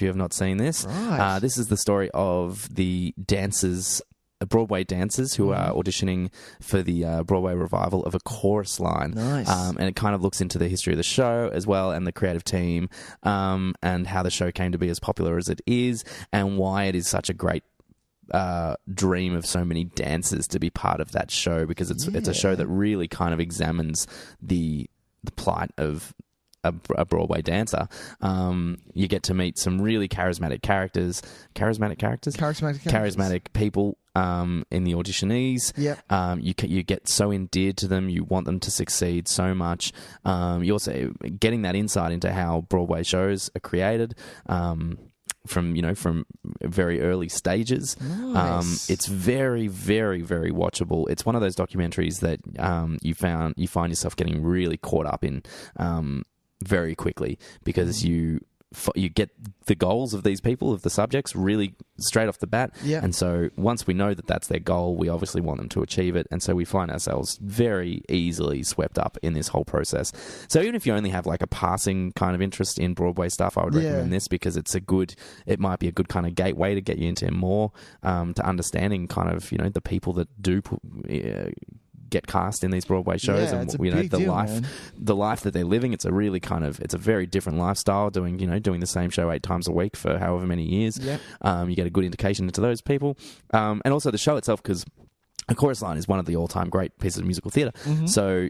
you have not seen this. Right. This is the story of the dancers, Broadway dancers who are auditioning for the Broadway revival of A Chorus Line. Nice. And it kind of looks into the history of the show as well, and the creative team, and how the show came to be as popular as it is, and why it is such a great dream of so many dancers to be part of that show, because it's a show that really kind of examines the plight of a Broadway dancer. You get to meet some really charismatic people in the auditionees. Yep. You get so endeared to them. You want them to succeed so much. You also getting that insight into how Broadway shows are created. From very early stages. Nice. It's very, very, very watchable. It's one of those documentaries that you find yourself getting really caught up in very quickly, because you get the goals of these people, of the subjects, really straight off the bat. Yeah. And so once we know that that's their goal, we obviously want them to achieve it. And so we find ourselves very easily swept up in this whole process. So even if you only have like a passing kind of interest in Broadway stuff, I would recommend this, because it might be a good kind of gateway to get you into more, to understanding kind of, the people that do get cast in these Broadway shows, and the life that they're living. It's a really it's a very different lifestyle, doing the same show 8 times a week for however many years. Yep. You get a good indication into those people, and also the show itself, because A Chorus Line is one of the all-time great pieces of musical theatre. So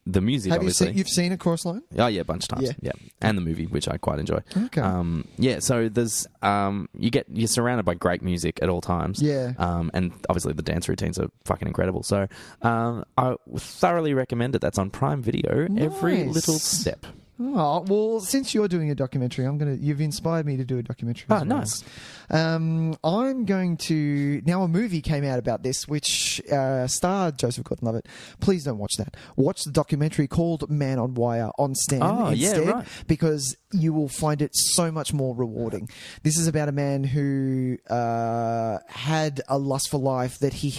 the music, obviously. You've seen A Chorus Line? Oh yeah, a bunch of times. Yeah. And the movie, which I quite enjoy. Okay. So there's you're surrounded by great music at all times. Yeah. And obviously the dance routines are fucking incredible. So I thoroughly recommend it. That's on Prime Video. Nice. Every Little Step. Oh, well, since you're doing a documentary, you've inspired me to do a documentary. Oh, nice. I'm going to... Now, a movie came out about this, which starred Joseph Gordon-Levitt. Please don't watch that. Watch the documentary called Man on Wire on Stan instead, because you will find it so much more rewarding. This is about a man who had a lust for life, that he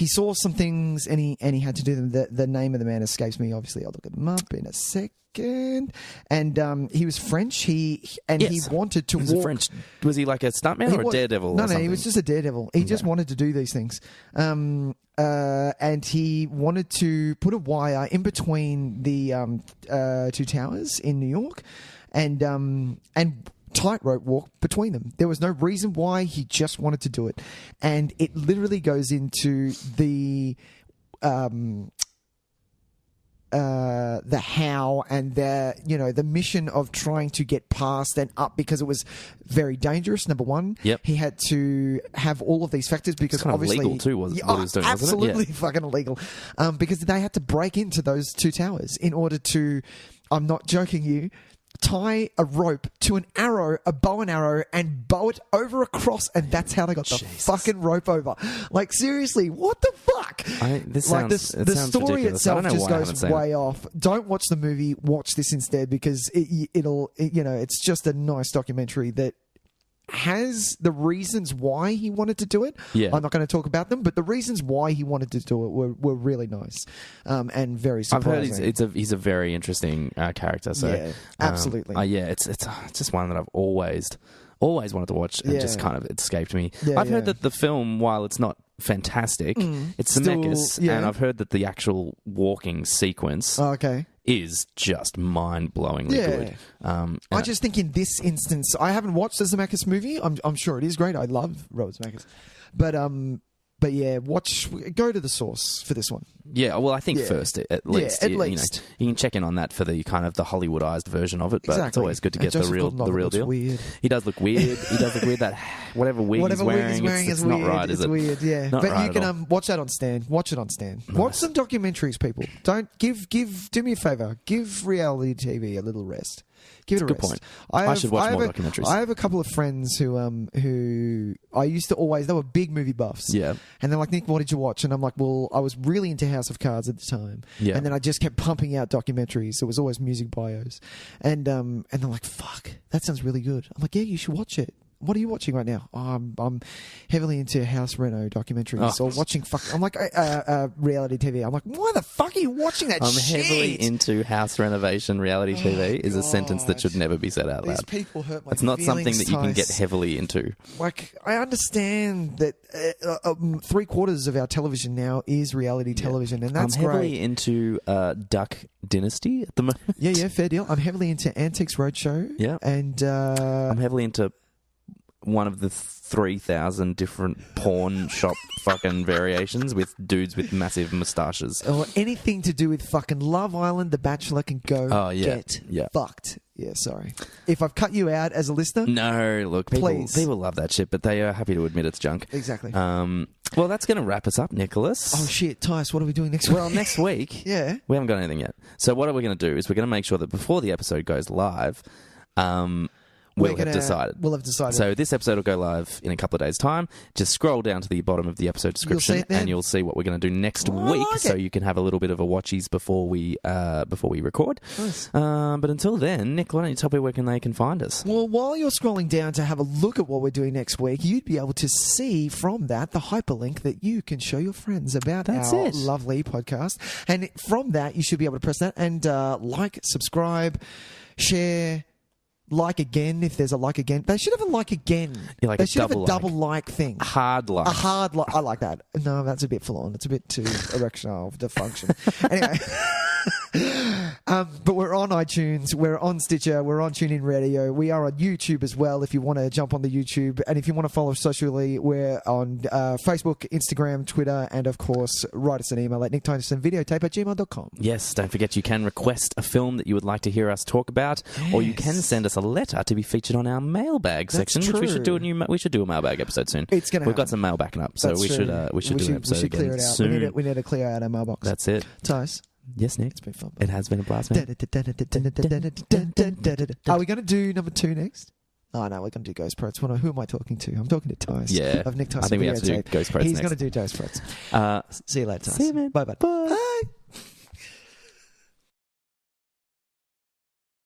saw some things and he had to do them. The name of the man escapes me. Obviously, I'll look him up in a sec. And he was French. He wanted to walk. French. Was he like a stuntman or a daredevil? No, he was just a daredevil. He just wanted to do these things. And he wanted to put a wire in between the 2 towers in New York, and tightrope walk between them. There was no reason why. He just wanted to do it, and it literally goes into the how and the mission of trying to get past and up, because it was very dangerous. Number one, he had to have all of these factors, because it's obviously illegal too. What he was doing, absolutely fucking illegal, because they had to break into those 2 towers in order to, I'm not joking you, tie a rope to an arrow, a bow and arrow, and bow it over a cross, and that's how they got the fucking rope over. Like, seriously, what the fuck? The story ridiculous. itself just goes way off. Don't watch the movie. Watch this instead, because it's just a nice documentary that has the reasons why he wanted to do it. I'm not going to talk about them, but the reasons why he wanted to do it were really nice, and very surprising. I've heard he's a very interesting character. So absolutely. It's just one that I've always wanted to watch, and just kind of escaped me. I've heard that the film, while it's not fantastic, it's Zemeckis, and I've heard that the actual walking sequence is just mind-blowingly good. I just think in this instance, I haven't watched the Zemeckis movie. I'm sure it is great. I love Robert Zemeckis, but yeah, go to the source for this one. Yeah, well, I think first at least, you can check in on that for the kind of the Hollywoodized version of it. But it's always good to get the real deal. Weird. He does look weird. That whatever wig he's wearing it's weird. Not right, is it? It's weird, yeah. Not but right you can watch that on Stan. Watch it on Stan. Nice. Watch some documentaries, people. Don't do me a favor. Give reality TV a little rest. Give it a Good rest. point. I should watch more documentaries. I have a couple of friends who I used to always, they were big movie buffs. Yeah. And they're like, Nick, what did you watch? And I'm like, well, I was really into House of Cards at the time. Yeah. And then I just kept pumping out documentaries. So it was always music bios. And they're like, fuck, that sounds really good. I'm like, yeah, you should watch it. What are you watching right now? Oh, I'm heavily into house reno documentaries or watching I'm like reality TV. I'm like, why the fuck are you watching that shit? I'm heavily into house renovation reality TV is a sentence that should never be said out loud. These people hurt my It's not something feelings, that you can get Tys. heavily into. Like, I understand that 3/4 of our television now is reality television, and that's I'm heavily great. into Duck Dynasty at the moment. Yeah, fair deal. I'm heavily into Antiques Roadshow. Yeah. And I'm heavily into one of the 3,000 different porn shop fucking variations with dudes with massive moustaches. Or anything to do with fucking Love Island, The Bachelor can go get fucked. Yeah, sorry. If I've cut you out as a listener... No, look, people love that shit, but they are happy to admit it's junk. Exactly. Well, that's going to wrap us up, Nicholas. Oh, shit. Tys, what are we doing next week? Well, next week... Yeah. We haven't got anything yet. So what are we going to do is we're going to make sure that before the episode goes live... We'll have decided. So this episode will go live in a couple of days' time. Just scroll down to the bottom of the episode description and you'll see what we're going to do next week. So you can have a little bit of a watchies before we record. Nice. But until then, Nick, why don't you tell people where they can find us? Well, while you're scrolling down to have a look at what we're doing next week, you'd be able to see from that the hyperlink that you can show your friends about our lovely podcast. And from that, you should be able to press that and like, subscribe, share... Like again, if there's a like again. They should have a like again. Like they should have a double like thing. A hard like. A hard like. I like that. No, that's a bit full on. It's a bit too erectile dysfunction. Anyway. But we're on iTunes, we're on Stitcher, we're on TuneIn Radio, we are on YouTube as well if you want to jump on the YouTube, and if you want to follow us socially, we're on Facebook, Instagram, Twitter, and of course write us an email at nicktysonvideotape@gmail.com. Yes, don't forget you can request a film that you would like to hear us talk about, or you can send us a letter to be featured on our mailbag section, which we should do a mailbag episode soon. It's going to We've got some mail backing up, so we should do an episode again soon. We need to clear out our mailbox. That's it. Tys. Yes, Nick. It's been fun. It has been a blast, man. Are we going to do number 2 next? Oh, no, we're going to do Ghost Prots. Who am I talking to? I'm talking to Tys. Yeah. Of Nick Tyson I think we have to do Ghost Prots He's next. going to do Ghost Prots. See you later, Tys. See you, man. Bye-bye. Bye. Bye.